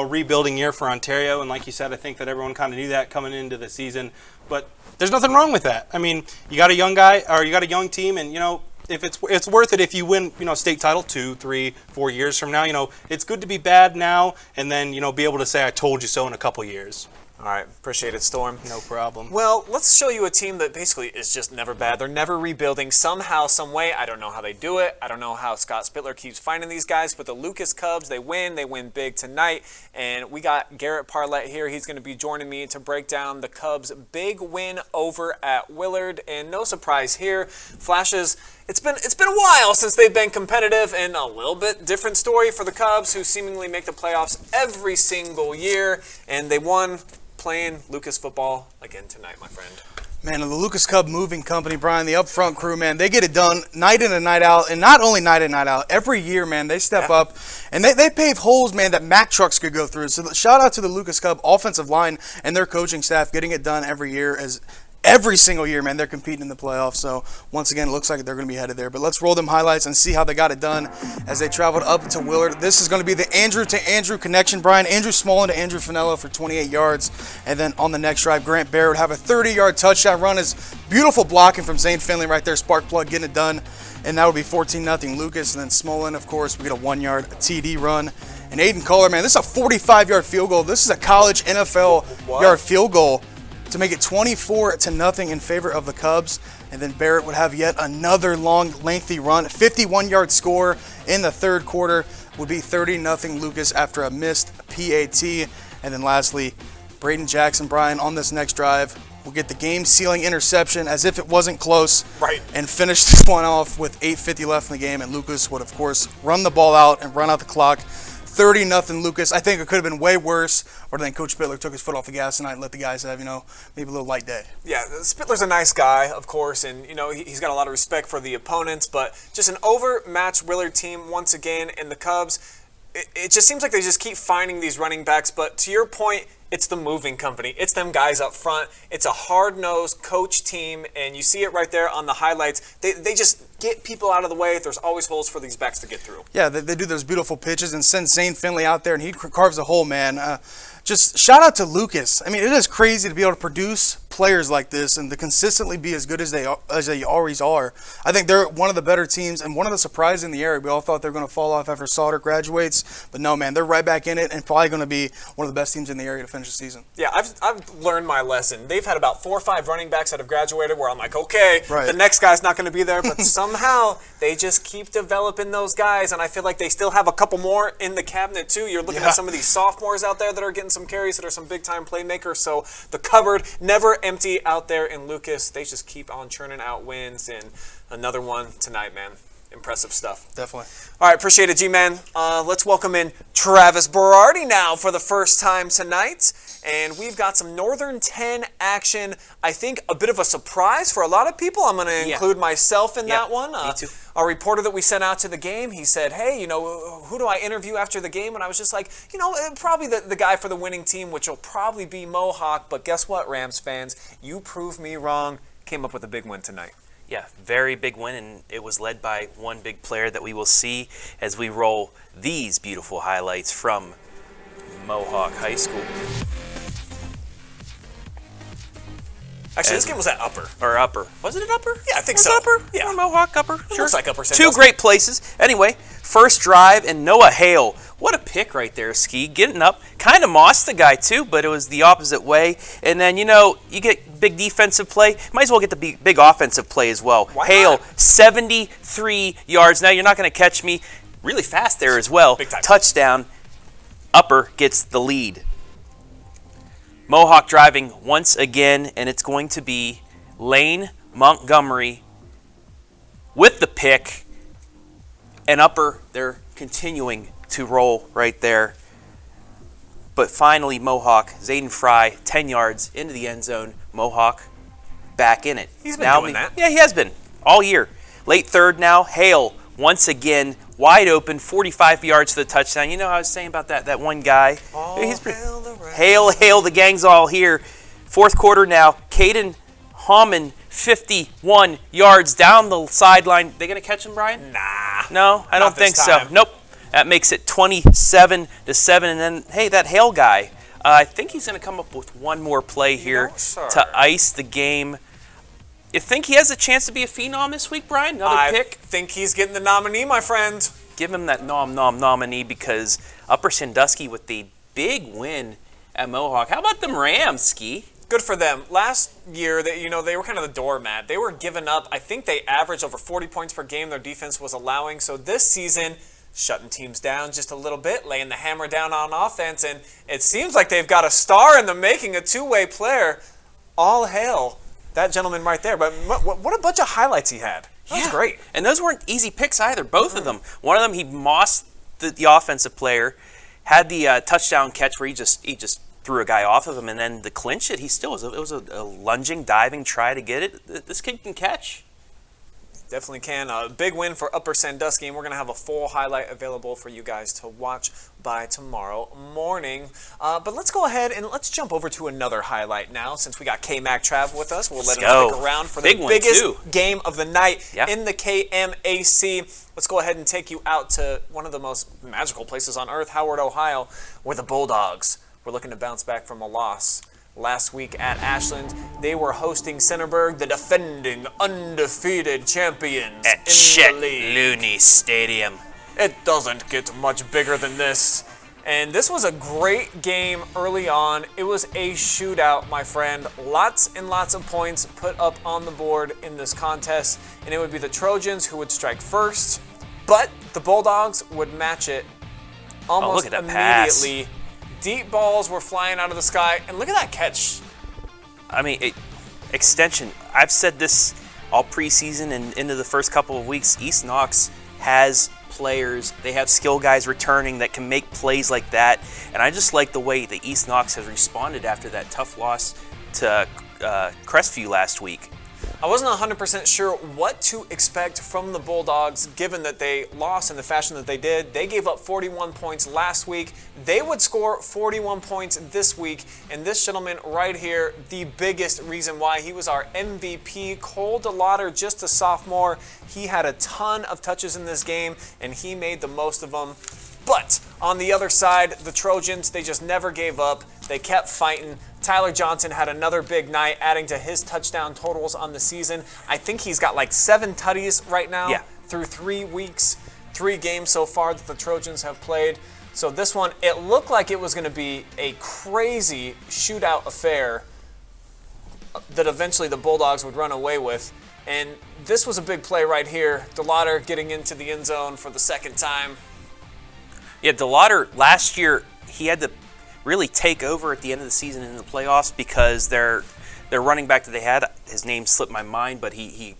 rebuilding year for Ontario, and like you said, I think that everyone kind of knew that coming into the season. But there's nothing wrong with that. I mean, you got a young guy, or you got a young team, and if it's worth it if you win, state title 2, 3, 4 years from now. It's good to be bad now, and then be able to say I told you so in a couple years. All right, appreciate it, Storm. No problem. Well, let's show you a team that basically is just never bad. They're never rebuilding somehow, some way. I don't know how they do it. I don't know how Scott Spittler keeps finding these guys, but the Lucas Cubs, they win big tonight. And we got Garrett Parlett here. He's going to be joining me to break down the Cubs' big win over at Willard. And no surprise here, Flashes, it's been a while since they've been competitive, and a little bit different story for the Cubs, who seemingly make the playoffs every single year. And they won playing Lucas football again tonight, my friend. Man, the Lucas Cub Moving Company, Brian, the upfront crew, man, they get it done night in and night out. And not only night in and night out, every year, man, they step up and they pave holes, man, that Mack trucks could go through. So shout out to the Lucas Cub offensive line and their coaching staff getting it done every year. As every single year, man, they're competing in the playoffs. So once again, it looks like they're going to be headed there. But let's roll them highlights and see how they got it done as they traveled up to Willard. This is going to be the Andrew to Andrew connection, Brian. Andrew Small into Andrew Finello for 28 yards. And then on the next drive, Grant Barrett would have a 30-yard touchdown run. Is beautiful blocking from Zane Finley right there. Spark plug getting it done. And that would be 14-0 Lucas. And then Smolin, of course, we get a 1-yard TD run. And Aiden Kohler, man, this is a 45-yard field goal. This is a college NFL yard field goal to make it 24-0 in favor of the Cubs. And then Barrett would have yet another long, lengthy run. 51-yard score in the third quarter would be 30-0 Lucas after a missed PAT. And then lastly, Braden Jackson, Brian, on this next drive, will get the game-sealing interception as if it wasn't close. Right. And finish this one off with 8:50 left in the game. And Lucas would, of course, run the ball out and run out the clock. 30-0 Lucas. I think it could have been way worse, or then Coach Spittler took his foot off the gas tonight and let the guys have, maybe a little light day. Yeah, Spittler's a nice guy, of course, and, he's got a lot of respect for the opponents, but just an overmatched Willard team once again, and the Cubs, it just seems like they just keep finding these running backs, but to your point, it's the moving company. It's them guys up front. It's a hard-nosed coach team, and you see it right there on the highlights. They just get people out of the way. There's always holes for these backs to get through. Yeah, they do those beautiful pitches and send Zane Finley out there, and he carves a hole, man. Just shout out to Lucas. I mean, it is crazy to be able to produce players like this and to consistently be as good as they always are. I think they're one of the better teams and one of the surprises in the area. We all thought they were going to fall off after Sauter graduates, but no, man, they're right back in it and probably going to be one of the best teams in the area to finish the season. Yeah, I've learned my lesson. They've had about 4 or 5 running backs that have graduated where I'm like, okay, the next guy's not going to be there, but somehow they just keep developing those guys, and I feel like they still have a couple more in the cabinet too. You're looking at some of these sophomores out there that are getting some carries, that are some big-time playmakers, so the cupboard never empty out there in Lucas. They just keep on churning out wins, and another one tonight, man. Impressive stuff. Definitely. All right, appreciate it, G-Man. Let's welcome in Travis Berardi now for the first time tonight. And we've got some Northern 10 action. I think a bit of a surprise for a lot of people. I'm going to include myself in that one. Me too. Our reporter that we sent out to the game, he said, hey, who do I interview after the game? And I was just like, probably the guy for the winning team, which will probably be Mohawk. But guess what, Rams fans? You proved me wrong. Came up with a big win tonight. Yeah, very big win, and it was led by one big player that we will see as we roll these beautiful highlights from Mohawk High School. Actually, this game was at Upper. Or Upper. Was it at Upper? Yeah, I think was so. Upper? Yeah. Or Mohawk Upper? It looks like Upper. Two great places. Anyway, first drive, and Noah Hale. What a pick right there, Ski. Getting up. Kind of mossed the guy, too, but it was the opposite way. And then, you get big defensive play. Might as well get the big offensive play as well. Why Hale, not? 73 yards. Now, you're not going to catch me. Really fast there as well. Big time. Touchdown. Upper gets the lead. Mohawk driving once again, and it's going to be Lane Montgomery with the pick, and Upper, they're continuing to roll right there. But finally, Mohawk, Zayden Fry, 10 yards into the end zone. Mohawk back in it. He's been doing that. Yeah, he has been all year. Late third now, Hale once again, wide open, 45 yards to the touchdown. You know how I was saying about that one guy? Hail, the gang's all here. Fourth quarter now, Caden Hammond, 51 yards down the sideline. They going to catch him, Brian? Nah. No, I don't think so. Nope. That makes it 27-7. And then, hey, that Hale guy, I think he's going to come up with one more play here to ice the game. You think he has a chance to be a phenom this week, Brian? Another pick? I think he's getting the nominee, my friend. Give him that nominee because Upper Sandusky with the big win at Mohawk. How about them Rams, Ski? Good for them. Last year, they were kind of the doormat. They were giving up. I think they averaged over 40 points per game their defense was allowing. So this season, shutting teams down just a little bit, laying the hammer down on offense, and it seems like they've got a star in the making, a two-way player. All hail that gentleman right there. But what a bunch of highlights he had. That was great. And those weren't easy picks either, both of them. One of them, he mossed the offensive player, had the touchdown catch where he just threw a guy off of him, and then to clinch it, it was a lunging, diving try to get it. This kid can catch. Definitely can. A big win for Upper Sandusky, and we're going to have a full highlight available for you guys to watch by tomorrow morning. But let's go ahead and let's jump over to another highlight now. Since we got K-Mac Trav with us, we'll let him stick around for the biggest game of the night in the KMAC. Let's go ahead and take you out to one of the most magical places on earth, Howard, Ohio, where the Bulldogs were looking to bounce back from a loss. Last week at Ashland, they were hosting Centerburg, the defending undefeated champions at in Chet the league. Looney Stadium. It doesn't get much bigger than this. And this was a great game early on. It was a shootout, my friend. Lots and lots of points put up on the board in this contest. And it would be the Trojans who would strike first. But the Bulldogs would match it almost immediately. Pass. Deep balls were flying out of the sky, and look at that catch. I mean, extension. I've said this all preseason and into the first couple of weeks. East Knox has players. They have skill guys returning that can make plays like that. And I just like the way the East Knox has responded after that tough loss to Crestview last week. I wasn't 100% sure what to expect from the Bulldogs given that they lost in the fashion that they did. They gave up 41 points last week. They would score 41 points this week. And this gentleman right here, the biggest reason why he was our MVP, Cole DeLauder, just a sophomore. He had a ton of touches in this game, and he made the most of them. But on the other side, the Trojans, they just never gave up. They kept fighting. Tyler Johnson had another big night, adding to his touchdown totals on the season. I think he's got like 7 tutties right now through 3 weeks, 3 games so far that the Trojans have played. So this one, it looked like it was going to be a crazy shootout affair that eventually the Bulldogs would run away with. And this was a big play right here. DeLauder getting into the end zone for the second time. Yeah, DeLauder, last year, he had to really take over at the end of the season in the playoffs because their running back that they had, his name slipped my mind, but he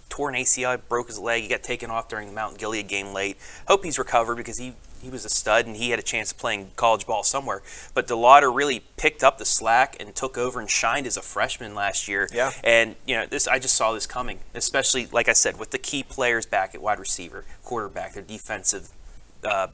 tore an ACL, broke his leg. He got taken off during the Mount Gilead game late. Hope he's recovered because he was a stud and he had a chance of playing college ball somewhere. But DeLauder really picked up the slack and took over and shined as a freshman last year. Yeah. And I just saw this coming, especially like I said with the key players back at wide receiver, quarterback, their defensive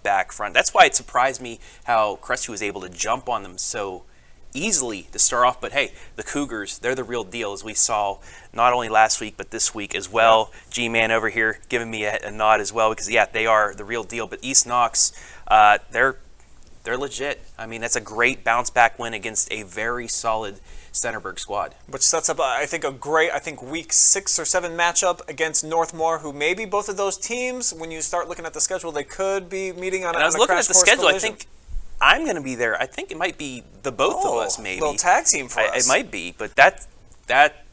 back front. That's why it surprised me how Crestview was able to jump on them so easily to start off. But hey, the Cougars, they're the real deal, as we saw not only last week but this week as well. G-Man over here giving me a nod as well because they are the real deal. But East Knox, they're legit. I mean, that's a great bounce back win against a very solid Centerburg squad. Which sets up, I think, a great, week 6 or 7 matchup against Northmore, who maybe both of those teams, when you start looking at the schedule, they could be meeting on a crash course collision. I was looking at the schedule. I think I'm going to be there. I think it might be the both of us, maybe. Little tag team for us. It might be, but that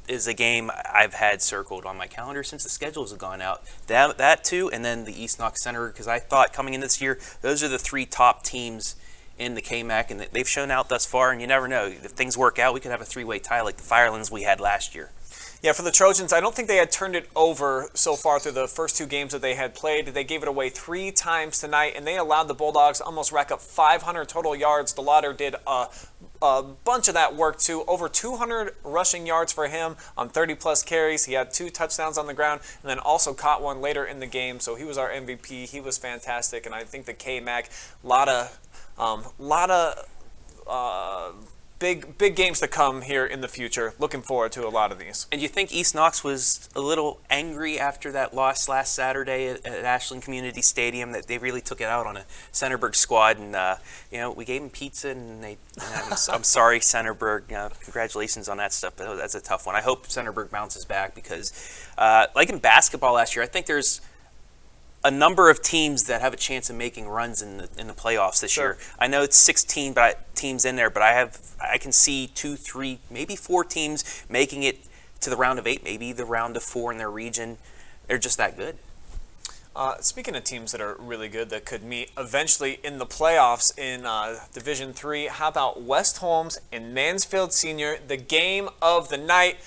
is a game I've had circled on my calendar since the schedules have gone out. That too, and then the East Knox Center, because I thought coming in this year, those are the 3 top teams in the KMAC, and they've shown out thus far, and you never know. If things work out, we could have a 3-way tie like the Firelands we had last year. Yeah, for the Trojans, I don't think they had turned it over so far through the first 2 games that they had played. They gave it away 3 times tonight, and they allowed the Bulldogs to almost rack up 500 total yards. DeLauder did a bunch of that work, too. Over 200 rushing yards for him on 30-plus carries. He had 2 touchdowns on the ground, and then also caught one later in the game. So he was our MVP. He was fantastic, and I think the KMAC, lot of big games to come here in the future. Looking forward to a lot of these. And you think East Knox was a little angry after that loss last Saturday at Ashland Community Stadium, that they really took it out on a Centerburg squad, and we gave them pizza, and I'm sorry, Centerburg. Congratulations on that stuff, but that's a tough one. I hope Centerburg bounces back because, like in basketball last year, I think there's a number of teams that have a chance of making runs in the playoffs this year. I know it's 16 teams in there, but I can see 2, 3, maybe 4 teams making it to the round of 8, maybe the round of 4 in their region. They're just that good. Speaking of teams that are really good that could meet eventually in the playoffs in Division III, how about West Holmes and Mansfield Senior, the game of the night?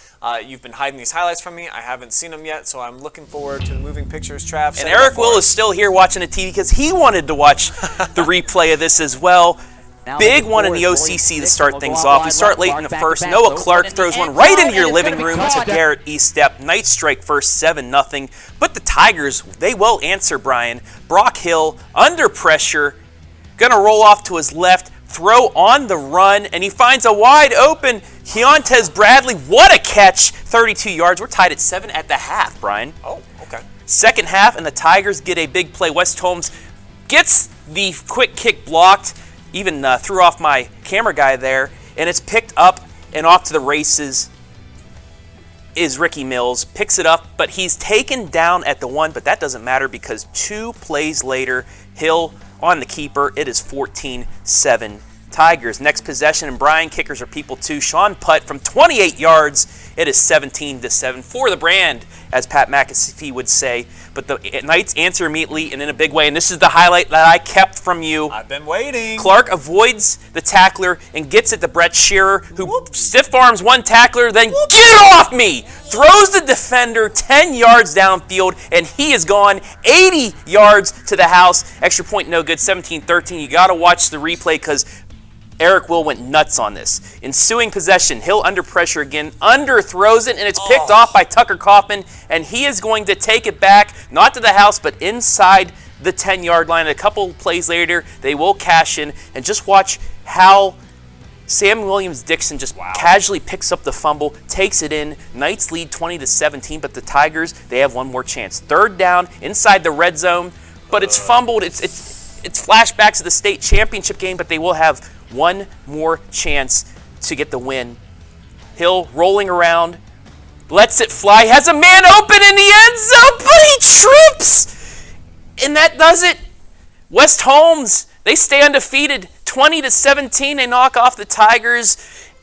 You've been hiding these highlights from me. I haven't seen them yet, so I'm looking forward to the moving pictures. Trav, and Eric Will is still here watching the TV because he wanted to watch the replay of this as well. Big one in the OCC to start things off. We start late in the first. Noah Clark throws one right into your living room to Garrett Eastep. Nice strike first, 7-0. But the Tigers, they will answer, Brian. Brock Hill, under pressure, going to roll off to his left, throw on the run, and he finds a wide open Keontez Bradley. What a catch, 32 yards. We're tied at 7 at the half, Brian. Oh, okay. Second half, and the Tigers get a big play. West Holmes gets the quick kick blocked, even threw off my camera guy there, and it's picked up and off to the races is Ricky Mills. Picks it up, but he's taken down at the 1, but that doesn't matter because 2 plays later, Hill on the keeper. It is 14-7 Tigers. Next possession, and Brian, kickers are people too. Sean Putt from 28 yards. It is 17-7 for the brand, as Pat McAfee would say. But the Knights answer immediately and in a big way, and this is the highlight that I kept from you. I've been waiting. Clark avoids the tackler and gets it to Brett Shearer, who stiff arms one tackler, then get off me! Throws the defender 10 yards downfield, and he is gone 80 yards to the house. Extra point no good, 17-13. You got to watch the replay because Eric Will went nuts on this. Ensuing possession, Hill under pressure again, underthrows it, and it's picked off by Tucker Kaufman, and he is going to take it back, not to the house, but inside the 10-yard line. A couple plays later, they will cash in, and just watch how Sam Williams-Dixon just casually picks up the fumble, takes it in. Knights lead 20-17, but the Tigers, they have one more chance. Third down, inside the red zone, but it's fumbled. It's flashbacks to the state championship game, but they will have one more chance to get the win. Hill rolling around, lets it fly, has a man open in the end zone, but he trips! And that does it. West Holmes, they stay undefeated, 20-17. They knock off the Tigers.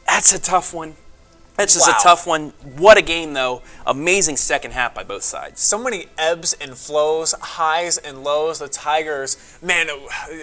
That's a tough one. That's just a tough one. What a game, though. Amazing second half by both sides. So many ebbs and flows, highs and lows. The Tigers, man,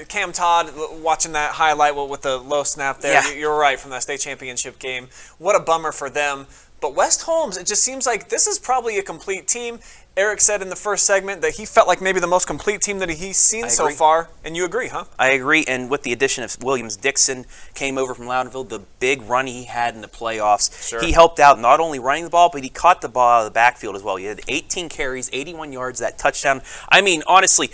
Cam Todd, watching that highlight with the low snap there, you're right, from that state championship game. What a bummer for them. But West Holmes, it just seems like this is probably a complete team. Eric said in the first segment that he felt like maybe the most complete team that he's seen so far. And you agree, huh? I agree. And with the addition of Williams-Dixon, came over from Loudonville, the big run he had in the playoffs. He helped out not only running the ball, but he caught the ball out of the backfield as well. He had 18 carries, 81 yards, that touchdown. I mean, honestly,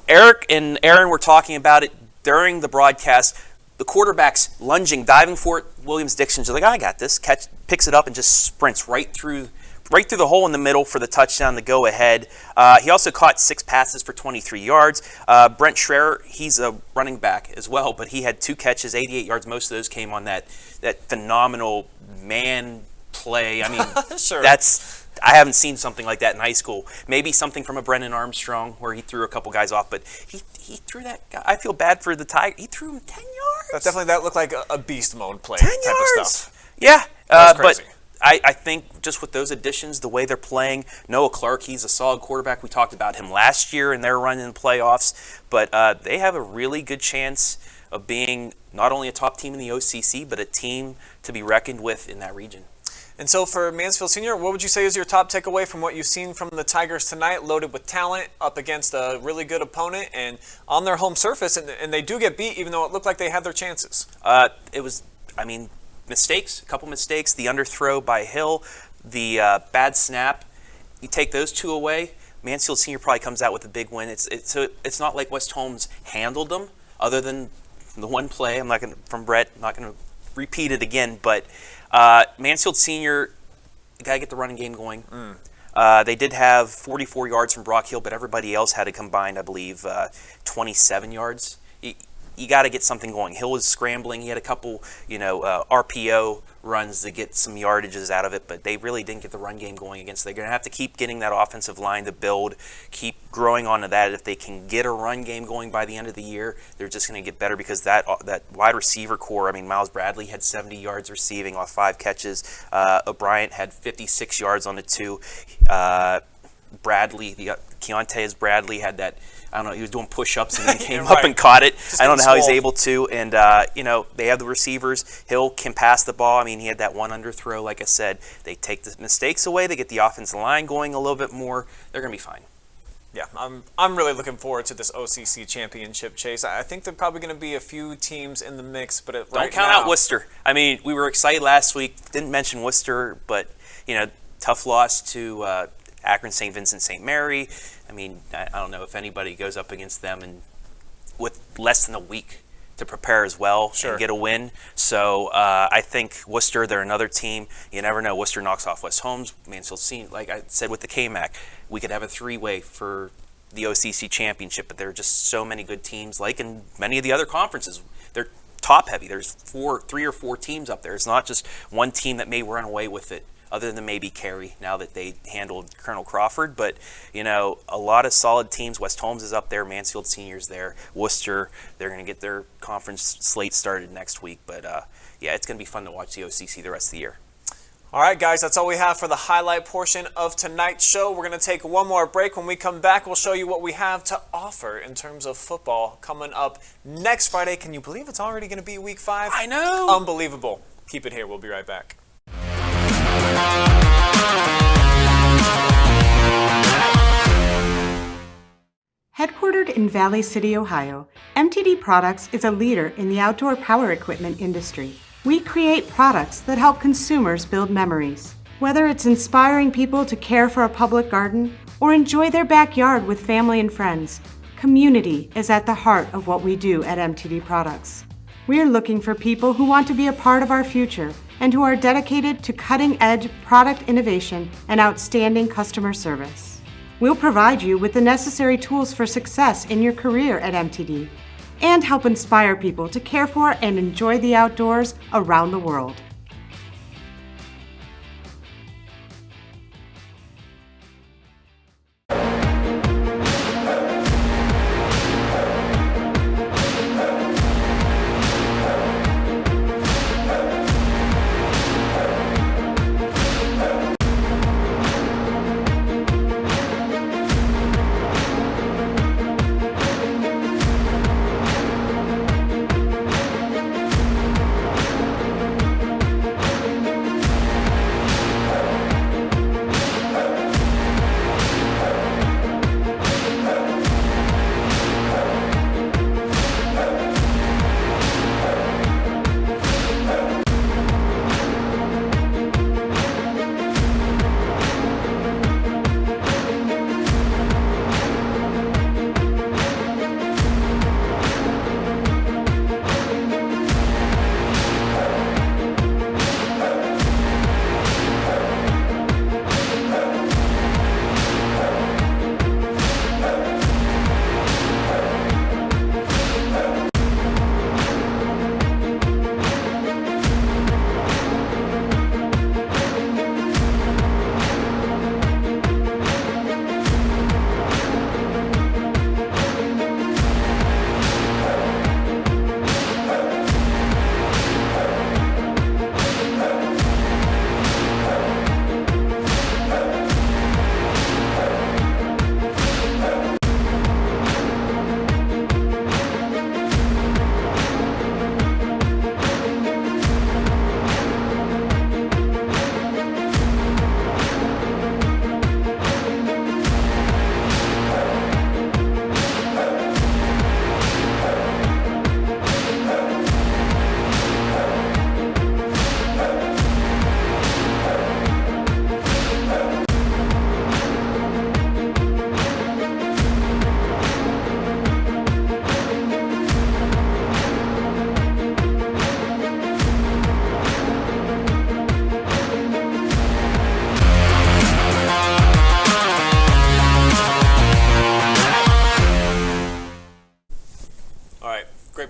Eric and Aaron were talking about it during the broadcast. The quarterback's lunging, diving for it. Williams-Dixon's like, I got this. Picks it up and just sprints right through the hole in the middle for the touchdown to go ahead. He also caught 6 passes for 23 yards. Brent Schreier, he's a running back as well, but he had 2 catches, 88 yards. Most of those came on that phenomenal man play. I mean, I haven't seen something like that in high school. Maybe something from a Brennan Armstrong where he threw a couple guys off, but he threw that guy. I feel bad for the Tiger. He threw him 10 yards. That looked like a beast mode play 10 type yards. of stuff. Yeah, crazy. But I think just with those additions, the way they're playing, Noah Clark, he's a solid quarterback. We talked about him last year in their run in the playoffs, but they have a really good chance of being not only a top team in the OCC, but a team to be reckoned with in that region. And so for Mansfield Senior, what would you say is your top takeaway from what you've seen from the Tigers tonight, loaded with talent, up against a really good opponent, and on their home surface, and they do get beat even though it looked like they had their chances? It was, mistakes, a couple mistakes, the underthrow by Hill, the bad snap. You take those 2 away, Mansfield Senior probably comes out with a big win. It's not like West Holmes handled them, other than the one play. From Brett, I'm not going to repeat it again, but Mansfield Senior, got to get the running game going. They did have 44 yards from Brock Hill, but everybody else had a combined, I believe, 27 yards. You got to get something going. Hill was scrambling. He had a couple, RPO runs to get some yardages out of it, but they really didn't get the run game going against. They're going to have to keep getting that offensive line to build, keep growing onto that. If they can get a run game going by the end of the year, they're just going to get better because that wide receiver core, Miles Bradley had 70 yards receiving off 5 catches. O'Brien had 56 yards on the 2. Keontez Bradley had that, he was doing push-ups and then came up and caught it. I don't know how he's able to. And, they have the receivers. Hill can pass the ball. He had that one underthrow, like I said. They take the mistakes away. They get the offensive line going a little bit more. They're going to be fine. Yeah, I'm really looking forward to this OCC championship chase. I think there are probably going to be a few teams in the mix, but Don't count out Worcester. I mean, we were excited last week. Didn't mention Worcester, but tough loss to Akron St. Vincent St. Mary. I mean, I don't know if anybody goes up against them and with less than a week to prepare as well and get a win. So I think Worcester, they're another team. You never know. Worcester knocks off West Holmes, Mansfield Senior. Like I said with the KMAC, we could have a three-way for the OCC championship, but there are just so many good teams. Like in many of the other conferences, they're top-heavy. There's 3 or 4 teams up there. It's not just one team that may run away with it, other than maybe Cary, now that they handled Colonel Crawford. But, a lot of solid teams. West Holmes is up there. Mansfield Senior's there. Worcester, they're going to get their conference slate started next week. But, it's going to be fun to watch the OCC the rest of the year. All right, guys, that's all we have for the highlight portion of tonight's show. We're going to take one more break. When we come back, we'll show you what we have to offer in terms of football coming up next Friday. Can you believe it's already going to be Week 5? I know. Unbelievable. Keep it here. We'll be right back. Headquartered in Valley City, Ohio, MTD Products is a leader in the outdoor power equipment industry. We create products that help consumers build memories. Whether it's inspiring people to care for a public garden or enjoy their backyard with family and friends, community is at the heart of what we do at MTD Products. We are looking for people who want to be a part of our future and who are dedicated to cutting-edge product innovation and outstanding customer service. We'll provide you with the necessary tools for success in your career at MTD and help inspire people to care for and enjoy the outdoors around the world.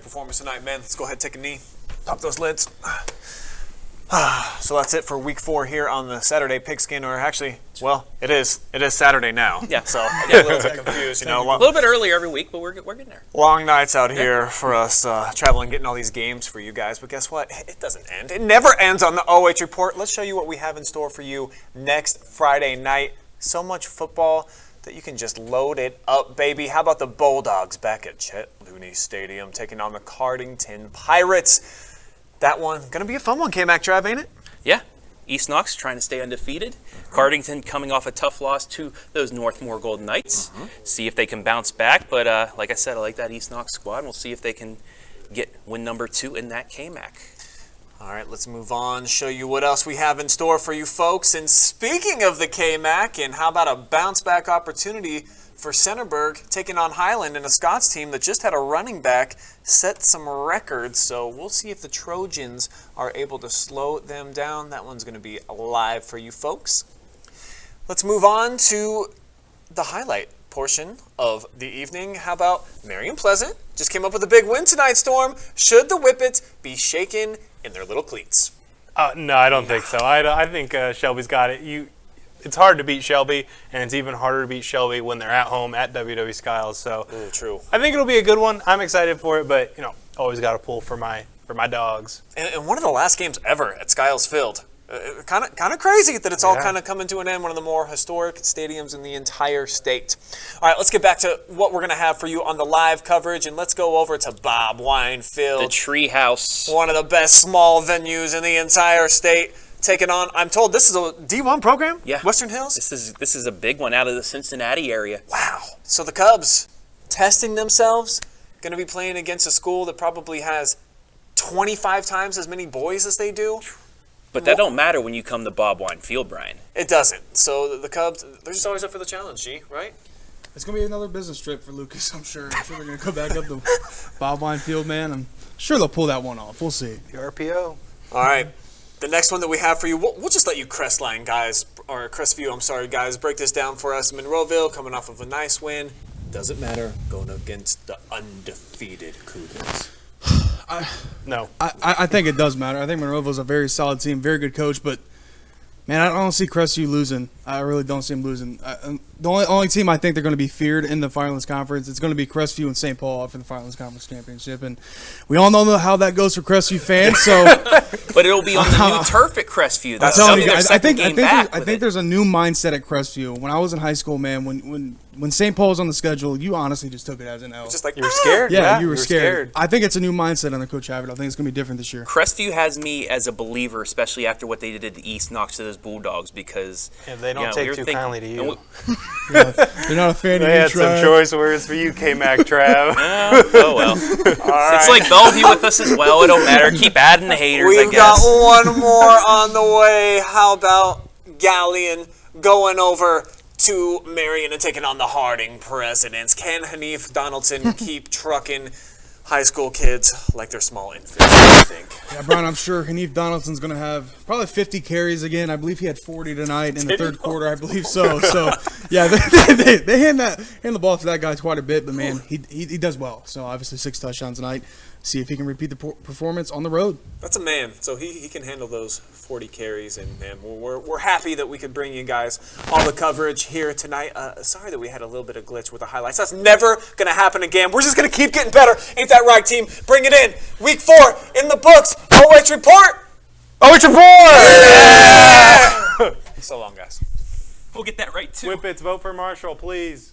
Performance tonight, man. Let's go ahead and take a knee. Pop those lids. So that's it for week 4 here on the Saturday Pigskin, or actually, well, it is Saturday now. Yeah. So I get a little bit confused, A little bit earlier every week, but we're getting there. Long nights out here for us, traveling, getting all these games for you guys. But guess what? It doesn't end. It never ends on the OH Report. Let's show you what we have in store for you next Friday night. So much football that you can just load it up, baby. How about the Bulldogs back at Chet Looney Stadium taking on the Cardington Pirates? That one, gonna be a fun one, K-Mac Drive, ain't it? Yeah. East Knox trying to stay undefeated. Cardington coming off a tough loss to those Northmore Golden Knights. See if they can bounce back. But like I said, I like that East Knox squad. We'll see if they can get win number 2 in that KMAC. All right, let's move on, show you what else we have in store for you folks. And speaking of the KMAC, and how about a bounce-back opportunity for Centerburg taking on Highland and a Scots team that just had a running back set some records. So we'll see if the Trojans are able to slow them down. That one's going to be live for you folks. Let's move on to the highlight portion of the evening. How about Marion-Pleasant? Just came up with a big win tonight, Storm. Should the Whippets be shaken in their little cleats? No, I don't think so. I think Shelby's got it. It's hard to beat Shelby, and it's even harder to beat Shelby when they're at home at WW Skiles. So true. I think it'll be a good one. I'm excited for it, but always got to pull for my dogs. And one of the last games ever at Skiles Field. Kind of crazy that it's all kind of coming to an end. One of the more historic stadiums in the entire state. All right, let's get back to what we're going to have for you on the live coverage, and let's go over to Bob Wine Field. The Treehouse. One of the best small venues in the entire state. Taking on, I'm told this is a D1 program? Yeah. Western Hills? This is a big one out of the Cincinnati area. Wow. So the Cubs testing themselves, going to be playing against a school that probably has 25 times as many boys as they do. But that don't matter when you come to Bob Wine Field, Brian. It doesn't. So the Cubs, they're just always up for the challenge, G, right? It's going to be another business trip for Lucas, I'm sure. I'm sure they're going to go back up to Bob Wine Field, man. I'm sure they'll pull that one off. We'll see. The RPO. All right. The next one that we have for you, we'll just let you Crestview guys, break this down for us. Monroeville coming off of a nice win. Doesn't matter, going against the undefeated Cougars. No. I think it does matter. I think Monroeville's a very solid team, very good coach, but man, I don't see Crestview losing. I really don't see them losing. The only team I think they're going to be feared in the Finals Conference, it's going to be Crestview and St. Paul for the Finals Conference Championship. And we all know how that goes for Crestview fans. So, but it'll be on the new turf at Crestview. That's I'm telling you, I think there's a new mindset at Crestview. When I was in high school, man, when St. Paul was on the schedule, you honestly just took it as an L. Just like you were scared. Yeah, you were scared. I think it's a new mindset under Coach Abbott. I think it's going to be different this year. Crestview has me as a believer, especially after what they did to East Knox to those Bulldogs, because they don't take too kindly to you. They're not a fan of you, They had some choice words for you, K-Mac Trav. Oh, well. It's like Bellevue with us as well. It don't matter. Keep adding the haters, I guess. We've got one more on the way. How about Galleon going over to Marion and taking on the Harding Presidents? Can Hanif Donaldson keep trucking high school kids like they're small infants, I think? Yeah, Brian, I'm sure Hanif Donaldson's going to have probably 50 carries again. I believe he had 40 tonight in the third quarter. I believe so. So, yeah, they hand the ball to that guy quite a bit, but, man, he does well. So, obviously, 6 touchdowns tonight. See if he can repeat the performance on the road. That's a man. So he can handle those 40 carries, and man, we're happy that we could bring you guys all the coverage here tonight. Sorry that we had a little bit of glitch with the highlights. That's never gonna happen again. We're just gonna keep getting better. Ain't that right, team? Bring it in. Week 4 in the books. OH report. OH report. Yeah! So long, guys. We'll get that right too. Whippets, vote for Marshall, please.